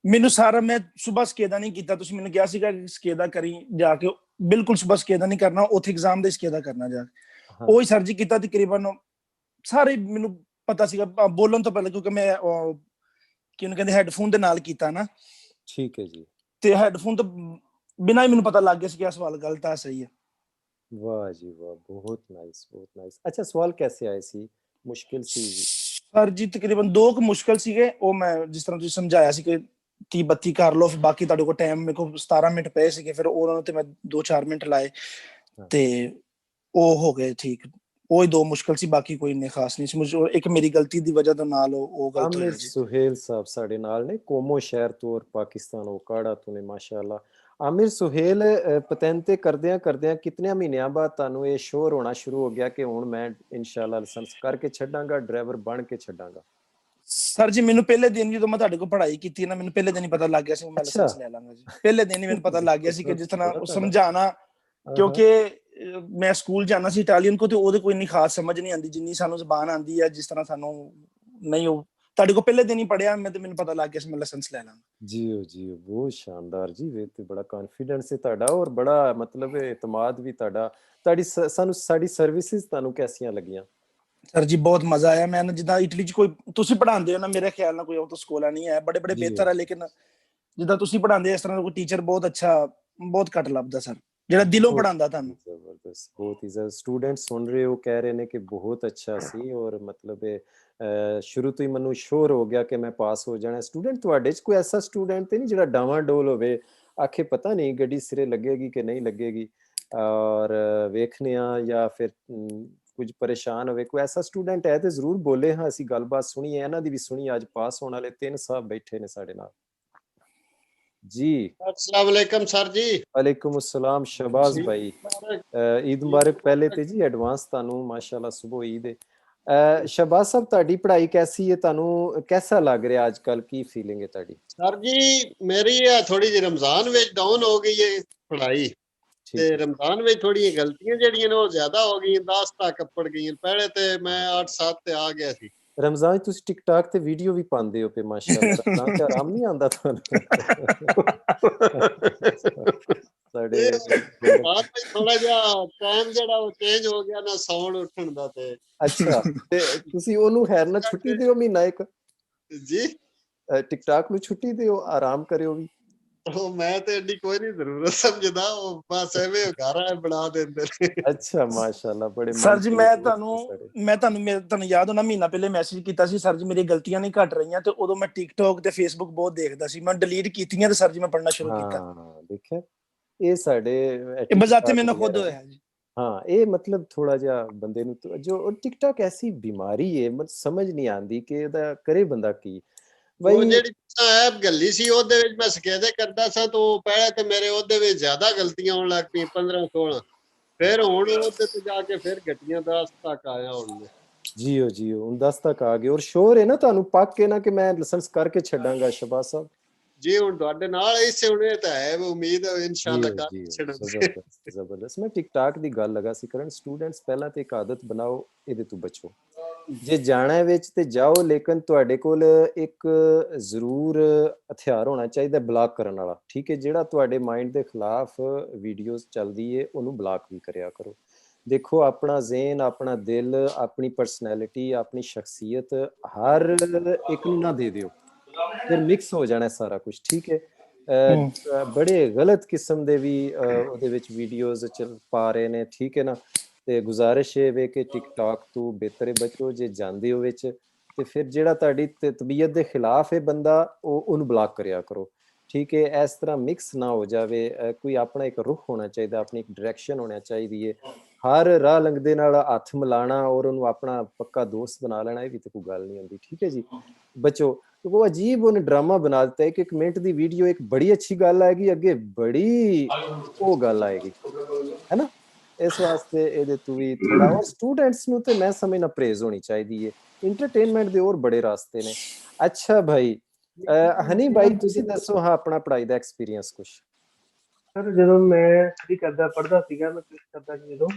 ਮੈਨੂੰ ਸਾਰਾ, ਮੈਂ ਸਵੇਰ ਸਕੇਦਾ ਨਹੀਂ ਕੀਤਾ। ਤੁਸੀਂ ਮੈਨੂੰ ਕਿਹਾ ਸੀਗਾ ਸਕੇਦਾ ਕਰੀ ਜਾ ਕੇ, ਬਿਲਕੁਲ ਸਵੇਰ ਸਕੇਦਾ ਨਹੀਂ ਕਰਨਾ, ਉੱਥੇ ਐਗਜ਼ਾਮ ਦੇ ਸਕੇਦਾ ਕਰਨਾ ਜਾ ਕੇ। ਉਹੀ ਸਰ ਜੀ ਕੀਤਾ ਤਕਰੀਬਨ ਸਾਰੇ। ਮੈਨੂੰ ਪਤਾ ਸੀਗਾ ਬੋਲਣ ਤੋਂ ਪਹਿਲਾਂ, ਕਿਉਂਕਿ ਮੈਂ ਕੀ ਉਹਨੂੰ ਕਹਿੰਦੇ ਹੈਡਫੋਨ ਦੇ ਨਾਲ ਕੀਤਾ ਨਾ। ਠੀਕ ਹੈ ਜੀ। ਤੇ ਹੈਡਫੋਨ ਤੋਂ ਬਿਨਾਂ ਹੀ ਮੈਨੂੰ ਪਤਾ ਲੱਗ ਗਿਆ ਸੀ ਕਿ ਇਹ ਸਵਾਲ ਗਲਤ ਆ ਸਹੀ ਹੈ। ਵਾਹ ਜੀ ਵਾਹ, ਬਹੁਤ ਨਾਈਸ, ਬਹੁਤ ਨਾਈਸ। ਅੱਛਾ, ਸਵਾਲ ਕੈਸੇ ਆਏ ਸੀ? ਮੁਸ਼ਕਿਲ ਸੀ ਜੀ? ਸਰ ਜੀ ਤਕਰੀਬਨ 2 ਮੁਸ਼ਕਿਲ ਸੀਗੇ। ਉਹ ਮੈਂ ਜਿਸ ਤਰ੍ਹਾਂ ਤੁਸੀਂ ਸਮਝਾਇਆ ਸੀ ਕਿ 30 32 ਕਰ ਲਓ, ਬਾਕੀ ਤੁਹਾਡੇ ਕੋਲ ਟਾਈਮ, ਮੇਰੇ ਕੋਲ 17 ਮਿੰਟ ਪਏ ਸੀਗੇ। ਫਿਰ ਉਹਨਾਂ ਨੂੰ ਤੇ ਮੈਂ 2-4 ਮਿੰਟ ਲਾਏ ਤੇ ਉਹ ਹੋ ਗਏ ਠੀਕ। ਉਹ ਹੀ 2 ਮੁਸ਼ਕਿਲ ਸੀ, ਬਾਕੀ ਕੋਈ ਇੰਨੇ ਖਾਸ ਨਹੀਂ ਸੀ। ਇੱਕ ਮੇਰੀ ਗਲਤੀ ਦੀ ਵਜ੍ਹਾ ਤੋਂ ਨਾਲ ਉਹ ਗਲਤ ਹੋਇਆ ਜੀ। ਸੁਹੇਲ ਸਾਹਿਬ ਸਾਡੇ ਨਾਲ ਨੇ, ਕੋਮੋ ਸ਼ਹਿਰ ਤੋਂ ਔਰ ਪਾਕਿਸਤਾਨ ਓਕਾੜਾ ਤੋਂ ਨੇ ਮਾਸ਼ਾਅੱਲਾ। ਆਮਿਰ ਸੁਹੇਲ, ਪਤੈਂਤੇ ਕਰਦਿਆਂ ਕਰਦਿਆਂ ਕਿੰਨੇ ਮਹੀਨਿਆਂ ਬਾਅਦ ਤੁਹਾਨੂੰ ਇਹ ਸ਼ੋਰ ਹੋਣਾ ਸ਼ੁਰੂ ਹੋ ਗਿਆ ਕਿ ਹੁਣ ਮੈਂ ਇਨਸ਼ਾਅੱਲਾ ਲਾਇਸੈਂਸ ਕਰਕੇ ਛੱਡਾਂਗਾ, ਡਰਾਈਵਰ ਬਣ ਕੇ ਛੱਡਾਂਗਾ? ਸਰ ਜੀ ਮੈਨੂੰ ਪਹਿਲੇ ਦਿਨ ਜਦੋਂ ਮੈਂ ਤੁਹਾਡੇ ਕੋਲ ਪੜ੍ਹਾਈ ਕੀਤੀ ਨਾ, ਮੈਨੂੰ ਪਹਿਲੇ ਦਿਨ ਹੀ ਪਤਾ ਲੱਗ ਗਿਆ ਸੀ ਮੈਂ ਲਾਇਸੈਂਸ ਲੈ ਲਾਂਗਾ ਜੀ। ਪਹਿਲੇ ਦਿਨ ਹੀ ਮੈਨੂੰ ਪਤਾ ਲੱਗ ਗਿਆ ਸੀ ਕਿ ਜਿਸ ਤਰ੍ਹਾਂ ਸਮਝਾਣਾ, ਕਿਉਂਕਿ ਮੈਂ ਸਕੂਲ ਜਾਣਾ ਸੀ ਇਟਾਲੀਅਨ ਕੋ, ਤੇ ਉਹਦੇ ਕੋਈ ਇੰਨੀ ਖਾਸ ਸਮਝ ਨਹੀਂ ਆਉਂਦੀ ਜਿੰਨੀ ਸਾਨੂੰ ਜ਼ਬਾਨ ਆਉਂਦੀ ਹੈ। ਜਿਸ ਤਰ੍ਹਾਂ ਸਾਨੂੰ ਨਹੀਂ, ਉਹ ਤੁਹਾਡੇ ਕੋਲ ਪਹਿਲੇ ਦਿਨ ਹੀ ਪੜਿਆ ਮੈਂ, ਤੇ ਮੈਨੂੰ ਪਤਾ ਲੱਗ ਗਿਆ ਸੀ ਮੈਂ ਲਾਇਸੈਂਸ ਲੈ ਲਾਂਗਾ। ਜੀ ਬਹੁਤ ਸ਼ਾਨਦਾਰ ਜੀ। ਵੇ ਤੇ ਬੜਾ ਕੌਨਫੀਡੈਂਸ ਹੈ ਤੁਹਾਡਾ, ਔਰ ਬੜਾ ਮਤਲਬ ਇਤਮਾਦ ਵੀ ਤੁਹਾਡਾ। ਸਾਨੂੰ ਸਾਡੀ ਸਰਵਿਸਿਜ਼ ਤੁਹਾਨੂੰ ਕੈਸੀਆਂ ਲੱਗੀਆਂ? ਸਰ ਜੀ ਬਹੁਤ ਮਜ਼ਾ ਆਇਆ। ਮੈਂ ਜਿੱਦਾਂ ਇਟਲੀ 'ਚ ਕੋਈ ਤੁਸੀਂ ਪੜ੍ਹਾਉਂਦੇ ਹੋ ਨਾ, ਮੇਰੇ ਖਿਆਲ ਨਾਲ ਕੋਈ ਉਹ ਤਾਂ ਸਕੂਲ ਨਹੀਂ ਹੈ, ਬੜੇ ਬਿਹਤਰ ਹੈ। ਲੇਕਿਨ ਜਿੱਦਾਂ ਤੁਸੀਂ ਪੜ੍ਹਾਉਂਦੇ ਇਸ ਤਰ੍ਹਾਂ ਦਾ ਕੋਈ ਟੀਚਰ ਬਹੁਤ ਅੱਛਾ, ਬਹੁਤ ਘੱਟ ਲੱਭਦਾ ਸਰ, ਜਿਹੜਾ ਦਿਲੋਂ ਪੜ੍ਹਾਉਂਦਾ ਤੁਹਾਨੂੰ। ਜ਼ਬਰਦਸਤ, ਬਹੁਤ ਹੀ ਜ਼ਬਰਦਸਤ। ਸਟੂਡੈਂਟ ਸੁਣ ਰਹੇ ਹੋ, ਕਹਿ ਰਹੇ ਨੇ ਕਿ ਬਹੁਤ ਅੱਛਾ ਸੀ, ਔਰ ਮਤਲਬ ਸ਼ੁਰੂ ਤੋਂ ਹੀ ਮੈਨੂੰ ਸ਼ੋਰ ਹੋ ਗਿਆ ਕਿ ਮੈਂ ਪਾਸ ਹੋ ਜਾਣਾ। ਸਟੂਡੈਂਟ ਤੁਹਾਡੇ 'ਚ ਕੋਈ ਐਸਾ ਸਟੂਡੈਂਟ ਤੇ ਨਹੀਂ ਜਿਹੜਾ ਡਾਵਾਂ ਡੋਲ ਹੋਵੇ, ਆਖੇ ਪਤਾ ਨਹੀਂ ਗੱਡੀ ਸਿਰੇ ਲੱਗੇਗੀ ਕਿ ਨਹੀਂ ਲੱਗੇਗੀ, ਔਰ ਵੇਖਨੇ ਆ, ਜਾਂ ਫਿਰ ਕੁਝ ਪਰੇਸ਼ਾਨ ਹੋਵੇ? ਕੋਈ ਐਸਾ ਸਟੂਡੈਂਟ ਹੈ ਤੇ ਜ਼ਰੂਰ ਬੋਲੇ। ਹਾਂ, ਅਸੀਂ ਗੱਲਬਾਤ ਸੁਣੀ ਹੈ, ਇਹਨਾਂ ਦੀ ਵੀ ਸੁਣੀ। ਅੱਜ ਪਾਸ ਹੋਣ ਵਾਲੇ 3 ਸਾਹਿਬ ਬੈਠੇ ਨੇ ਸਾਡੇ ਨਾਲ ਜੀ। अस्सलाम वालेकुम सर जी। वालेकुम अस्सलाम शहबाज भाई, ईद मुबारक पहले ते जी, एडवांस तानू माशाल्लाह। सुबह ईद है। शहबाज साहब, ताड़ी पढ़ाई कैसी है? तानू कैसा लग रहा आजकल? की फीलिंग है ताड़ी? सर जी मेरी थोड़ी जी रमजान में डाउन हो गई है पढ़ाई, ते रमजान में थोड़ी गलतियां जड़ियां ने वो ज्यादा हो गई, 10 तक पड़ गई। पहले ते मैं 8-7 ते आ गया सी। रमजान तुसी टिकटॉक ते वीडियो भी पांदे हो पे माशाल्लाह। रमजान ते आराम नहीं आंदा थानू? ਸਾਡੇ ਬਾਅਦ ਵਿੱਚ ਥੋੜਾ ਜਿਹਾ ਟਾਈਮ ਜਿਹੜਾ ਉਹ ਚੇਂਜ ਹੋ ਗਿਆ ਨਾ ਸੌਣ ਉੱਠਣ ਦਾ ਤੇ ਅੱਛਾ ਤੇ ਤੁਸੀਂ ਉਹਨੂੰ ਖੈਰ ਨਾਲ ਛੁੱਟੀ ਦਿਓ ਮਹੀਨਾ ਇੱਕ ਜੀ ਟਿਕਟਾਕ ਨੂੰ ਛੁੱਟੀ ਦਿਓ ਆਰਾਮ ਕਰਿਓ ਵੀ ਉਹ ਮੈਂ ਤੇ ਐਡੀ ਕੋਈ ਨਹੀਂ ਜ਼ਰੂਰਤ ਸਮਝਦਾ ਉਹ ਬਸ ਐਵੇਂ ਘਰ ਬਣਾ ਦਿੰਦੇ ਨੇ ਅੱਛਾ ਮਾਸ਼ਾਅੱਲਾ ਬੜੇ ਸਰ ਜੀ ਮੈਂ ਤੁਹਾਨੂੰ ਯਾਦ ਹੋਣਾ ਮਹੀਨਾ ਪਹਿਲੇ ਮੈਸੇਜ ਕੀਤਾ ਸੀ ਸਰ ਜੀ ਮੇਰੀ ਗਲਤੀਆਂ ਨਹੀਂ ਘਟ ਰਹੀਆਂ ਤੇ ਉਦੋਂ ਮੈਂ ਟਿਕਟੌਕ ਤੇ ਫੇਸਬੁੱਕ ਬਹੁਤ ਦੇਖਦਾ ਸੀ ਮੈਂ ਡਿਲੀਟ ਕੀਤੀਆਂ ਤੇ ਸਰ ਜੀ ਮੈਂ ਪੜਨਾ ਸ਼ੁਰੂ ਕੀਤਾ ਹਾਂ ਦੇਖਿਆ ਇਹ ਸਾਡੇ ਇਹ ਬਜ਼ਾਤੇ ਮੈਨੂੰ ਖੁਦ ਹੋਇਆ ਜੀ हाँ ये मतलब थोड़ा जा बंदे नु जो टिकटॉक ऐसी बीमारी है मत समझ नहीं आंदी कि ਇਹਦਾ ਕਰੇ ਬੰਦਾ ਕੀ ਬਈ ਉਹ ਜਿਹੜੀ ਐਪ ਗੱਲੀ ਸੀ ਉਹਦੇ ਵਿੱਚ ਮੈਂ ਸਕੇਦੇ ਕਰਦਾ ਸਾਂ ਤਾਂ ਪਹਿਲੇ ਤੇ ਮੇਰੇ ਉਹਦੇ ਵਿੱਚ ਜ਼ਿਆਦਾ ਗਲਤੀਆਂ ਹੋਣ ਲੱਗ ਪਈਆਂ 15 16 ਫਿਰ ਹੁਣ ਉਹਦੇ ਤੇ ਜਾ ਕੇ ਫਿਰ ਗੱਟੀਆਂ 10 ਤੱਕ ਆਇਆ ਹੁਣ ਜੀਓ ਹੁਣ 10 ਤੱਕ ਆ ਗਏ ਔਰ ਸ਼ੋਰ ਹੈ ਨਾ ਤੁਹਾਨੂੰ ਪੱਕ ਕੇ ਨਾ ਕਿ ਮੈਂ ਲਾਇਸੈਂਸ ਕਰਕੇ ਛੱਡਾਂਗਾ ਸ਼ਬਾਜ਼ ਸਾਹਿਬ ਜੀ ਹੁਣ ਤੁਹਾਡੇ ਨਾਲ ਇਸੇ ਹੁਣੇ ਤਾਂ ਹੈ ਉਮੀਦ ਹੈ ਇਨਸ਼ਾਅੱਲਾ ਜ਼ਬਰਦਸਤ ਮੈਂ ਟਿਕਟਾਕ ਦੀ ਗੱਲ ਲਗਾ ਸੀ ਕਰਨ ਸਟੂਡੈਂਟਸ ਪਹਿਲਾਂ ਤੇ ਇੱਕ ਆਦਤ ਬਣਾਓ ਇਹਦੇ ਤੋਂ ਬਚੋ ਜੇ ਜਾਣਾ ਵਿੱਚ ਤੇ ਜਾਓ ਲੇਕਿਨ ਤੁਹਾਡੇ ਕੋਲ ਇੱਕ ਜ਼ਰੂਰ ਹਥਿਆਰ ਹੋਣਾ ਚਾਹੀਦਾ ਬਲੌਕ ਕਰਨ ਵਾਲਾ ਠੀਕ ਹੈ ਜਿਹੜਾ ਤੁਹਾਡੇ ਮਾਈਂਡ ਦੇ ਖਿਲਾਫ ਵੀਡੀਓਜ਼ ਚੱਲਦੀ ਏ ਉਹਨੂੰ ਬਲੌਕ ਵੀ ਕਰਿਆ ਕਰੋ ਦੇਖੋ ਆਪਣਾ ਜ਼ੇਨ ਆਪਣਾ ਦਿਲ ਆਪਣੀ ਪਰਸਨੈਲਿਟੀ ਆਪਣੀ ਸ਼ਖਸੀਅਤ ਹਰ ਇੱਕ ਨੂੰ ਨਾ ਦੇ ਦਿਓ ਫਿਰ ਮਿਕਸ ਹੋ ਜਾਣਾ ਸਾਰਾ ਕੁਝ ਠੀਕ ਹੈ ਬੜੇ ਗਲਤ ਕਿਸਮ ਦੇ ਵੀ ਉਹਦੇ ਵਿੱਚ ਵੀਡੀਓਜ਼ ਚੱਲ ਪਾ ਰਹੇ ਨੇ ਠੀਕ ਹੈ ਨਾ ਤੇ ਗੁਜ਼ਾਰਿਸ਼ ਇਹ ਵੇ ਕਿ ਟਿਕਟੌਕ ਤੋਂ ਬਿਹਤਰ ਬਚੋ ਜੇ ਜਾਂਦੇ ਹੋ ਵਿੱਚ ਤੇ ਫਿਰ ਜਿਹੜਾ ਤੁਹਾਡੀ ਤਬੀਅਤ ਦੇ ਖਿਲਾਫ ਹੈ ਬੰਦਾ ਉਹਨੂੰ ਬਲੌਕ ਕਰਿਆ ਕਰੋ ਠੀਕ ਹੈ ਇਸ ਤਰ੍ਹਾਂ ਮਿਕਸ ਨਾ ਹੋ ਜਾਵੇ ਕੋਈ ਆਪਣਾ ਇੱਕ ਰੁਖ ਹੋਣਾ ਚਾਹੀਦਾ ਆਪਣੀ ਇੱਕ ਡਾਇਰੈਕਸ਼ਨ ਹੋਣਾ ਚਾਹੀਦੀ ਹੈ ਹਰ ਰਾਹ ਲੰਘਦੇ ਨਾਲ ਹੱਥ ਮਿਲਾਣਾ ਔਰ ਉਹਨੂੰ ਆਪਣਾ ਪੱਕਾ ਦੋਸਤ ਬਣਾ ਲੈਣਾ ਇਹ ਵੀ ਤੇ ਕੋਈ ਗੱਲ ਨਹੀਂ ਹੁੰਦੀ ਠੀਕ ਹੈ ਜੀ बचो तो वो अजीब उन्हें ड्रामा बना देता है कि एक मिनट दी वीडियो एक बड़ी अच्छी गल आएगी अगे बड़ी वो गल आएगी है ना इस वास्ते ਇਹਦੇ ਤੋਂ ਵੀ ਥੋੜਾ और स्टूडेंट्स ਨੂੰ ਤੇ ਮੈਂ ਸਮਝਣਾ ਪ੍ਰੇਜ਼ ਹੋਣੀ ਚਾਹੀਦੀ ਹੈ ਐਂਟਰਟੇਨਮੈਂਟ ਦੇ ਹੋਰ ਬੜੇ ਰਾਸਤੇ ਨੇ ਅੱਛਾ ਭਾਈ ਹਨੀ ਭਾਈ ਤੁਸੀਂ ਦੱਸੋ ਹਾਂ ਆਪਣਾ ਪੜ੍ਹਾਈ ਦਾ ਐਕਸਪੀਰੀਅੰਸ ਕੁਝ ਸਰ ਜਦੋਂ ਮੈਂ ਸਟੱਡੀ ਕਰਦਾ ਪੜ੍ਹਦਾ ਸੀਗਾ ਮੈਂ ਕੁਝ ਕਰਦਾ ਸੀ ਜਦੋਂ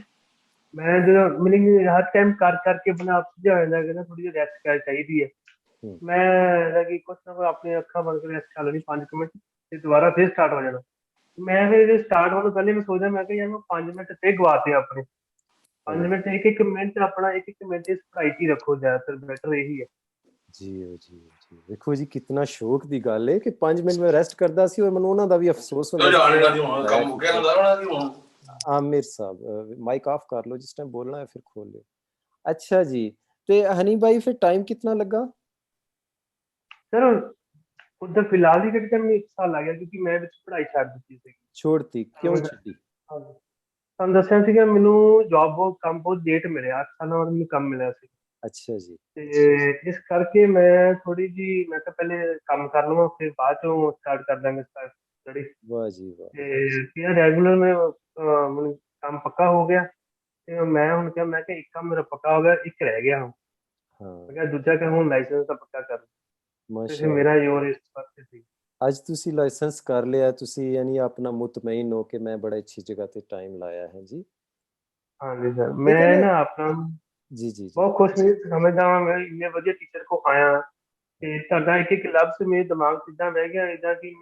ਮੈਨੂੰ ਹਰ ਟਾਈਮ ਕਰ ਕਰਕੇ ਬਣਾ ਸੁਝਾ ਹੋ ਜਾਂਦਾ ਕਿ ਨਾ ਥੋੜੀ ਜਿਹੀ ਰੈਸਟ ਕਰ ਚਾਹੀਦੀ ਹੈ ਮੈਂ ਲੱਗੀ ਕੁਛ ਨਾ ਕੋਈ ਆਪਣੀ ਅੱਖਾਂ ਬੰਦ ਕਰਕੇ ਰੈਸਟ ਕਰ ਲੈਣੀ 5 ਮਿੰਟ ਤੇ ਦੁਬਾਰਾ ਫਿਰ ਸਟਾਰਟ ਹੋ ਜਾਣਾ ਮੈਂ ਫਿਰ ਸਟਾਰਟ ਹੋਣ ਤੋਂ ਪਹਿਲੇ ਮੈਂ ਸੋਚਦਾ ਮੈਂ ਕਿ ਯਾਰ ਮੈਂ 5 ਮਿੰਟ ਤੇ ਗਵਾਤੇ ਆਪਣੇ 5 ਮਿੰਟ ਇੱਕ ਮਿੰਟ ਆਪਣਾ ਇੱਕ ਮਿੰਟ ਇਸ ਪੜ੍ਹਾਈ 'ਚ ਰੱਖੋ ਜ਼ਿਆਦਾਤਰ ਬੈਟਰ ਇਹੀ ਹੈ ਜੀ ਦੇਖੋ ਜੀ ਕਿੰਨਾ ਸ਼ੌਕ ਦੀ ਗੱਲ ਹੈ ਕਿ 5 ਮਿੰਟ ਮੈਂ ਰੈਸਟ ਕਰਦਾ ਸੀ ਔਰ ਮੈਨੂੰ ਉਹਨਾਂ ਦਾ ਵੀ ਅਫਸੋਸ ਹੁੰਦਾ ਆਮਿਰ ਸਾਹਿਬ ਮਾਈਕ ਆਫ ਕਰ ਲਓ ਜਿਸ ਟਾਈਮ ਬੋਲਣਾ ਹੈ ਫਿਰ ਖੋਲ ਲਿਓ ਅੱਛਾ ਜੀ ਤੇ ਹਨੀ ਭਾਈ ਫਿਰ ਟਾਈਮ ਕਿੰਨਾ ਲੱਗਾ ਸਰ ਉਧਰ ਫਿਲਹਾਲ ਹੀ ਕਿਤੇ ਮੈਨੂੰ 1 ਸਾਲ ਲੱਗ ਗਿਆ ਕਿਉਂਕਿ ਮੈਂ ਵਿੱਚ ਪੜ੍ਹਾਈ ਛੱਡ ਦਿੱਤੀ ਸੀ ਛੋੜਤੀ ਕਿਉਂ ਛੱਡੀ ਤੁਹਾਨੂੰ ਦੱਸਿਆ ਸੀਗਾ ਮੈਨੂੰ ਜੌਬ ਕੰਮ ਬਹੁਤ ਲੇਟ ਮਿਲਿਆ 8 ਸਾਲਾਂ ਬਾਅਦ ਮੈਨੂੰ ਕੰਮ ਮਿਲਿਆ ਸੀ ਅੱਛਾ ਜੀ ਤੇ ਇਸ ਕਰਕੇ ਮੈਂ ਥੋੜੀ ਜੀ ਮੈਂ ਤਾਂ ਪਹਿਲੇ ਕੰਮ ਕਰ ਲਵਾਂ ਫਿਰ ਬਾਅਦ ਚੋਂ ਸਟਾਰਟ ਕਰ ਦਾਂਗੇ ਸਟੱਡੀ ਵਾਹ ਜੀ ਵਾਹ ਤੇ ਫਿਰ ਰੈਗੂਲਰ ਮੈਂ ਮੈਨੂੰ ਕੰਮ ਪੱਕਾ ਹੋ ਗਿਆ ਤੇ ਮੈਂ ਹੁਣ ਕਿਹਾ ਮੈਂ ਕਿ ਇੱਕ ਕੰਮ ਮੇਰਾ ਪੱਕਾ ਹੋ ਗਿਆ ਇੱਕ ਰਹਿ ਗਿਆ ਹੁਣ ਮੈਂ ਕਿਹਾ ਦੂਜਾ ਕੰਮ ਹੁਣ ਲਾਇਸੈਂਸ ਦਾ ਪੱਕਾ ਕਰ ਤੇ ਮੇਰਾ ਜ਼ੋਰ ਇਸ ਪਾਸੇ ਸੀ ਅੱਜ ਤੁਸੀਂ ਲਾਇਸੈਂਸ ਕਰ ਲਿਆ ਤੁਸੀਂ ਯਾਨੀ ਆਪਣਾ ਮੁਤਮਈਨ ਹੋ ਕਿ ਮੈਂ ਬੜਾ ਅੱਛੀ ਜਗ੍ਹਾ ਤੇ ਟਾਈਮ ਲਾਇਆ ਹੈ ਜੀ ਹਾਂਜੀ ਸਰ ਮੈਂ ਨਾ ਆਪਣਾ ਜੀ ਬਹੁਤ ਖੁਸ਼ ਸਮਝਦਾ ਹਾਂ ਮੈਂ ਇੰਨੇ ਵਧੀਆ ਟੀਚਰ ਕੋ ਆਇਆ ਤੇ ਤੁਹਾਡਾ ਇੱਕ ਲਫ਼ਜ਼ ਮੇਰੇ ਦਿਮਾਗ 'ਚ ਇੱਦਾਂ ਬਹਿ ਗਿਆ ਇੱਦਾਂ ਕਿ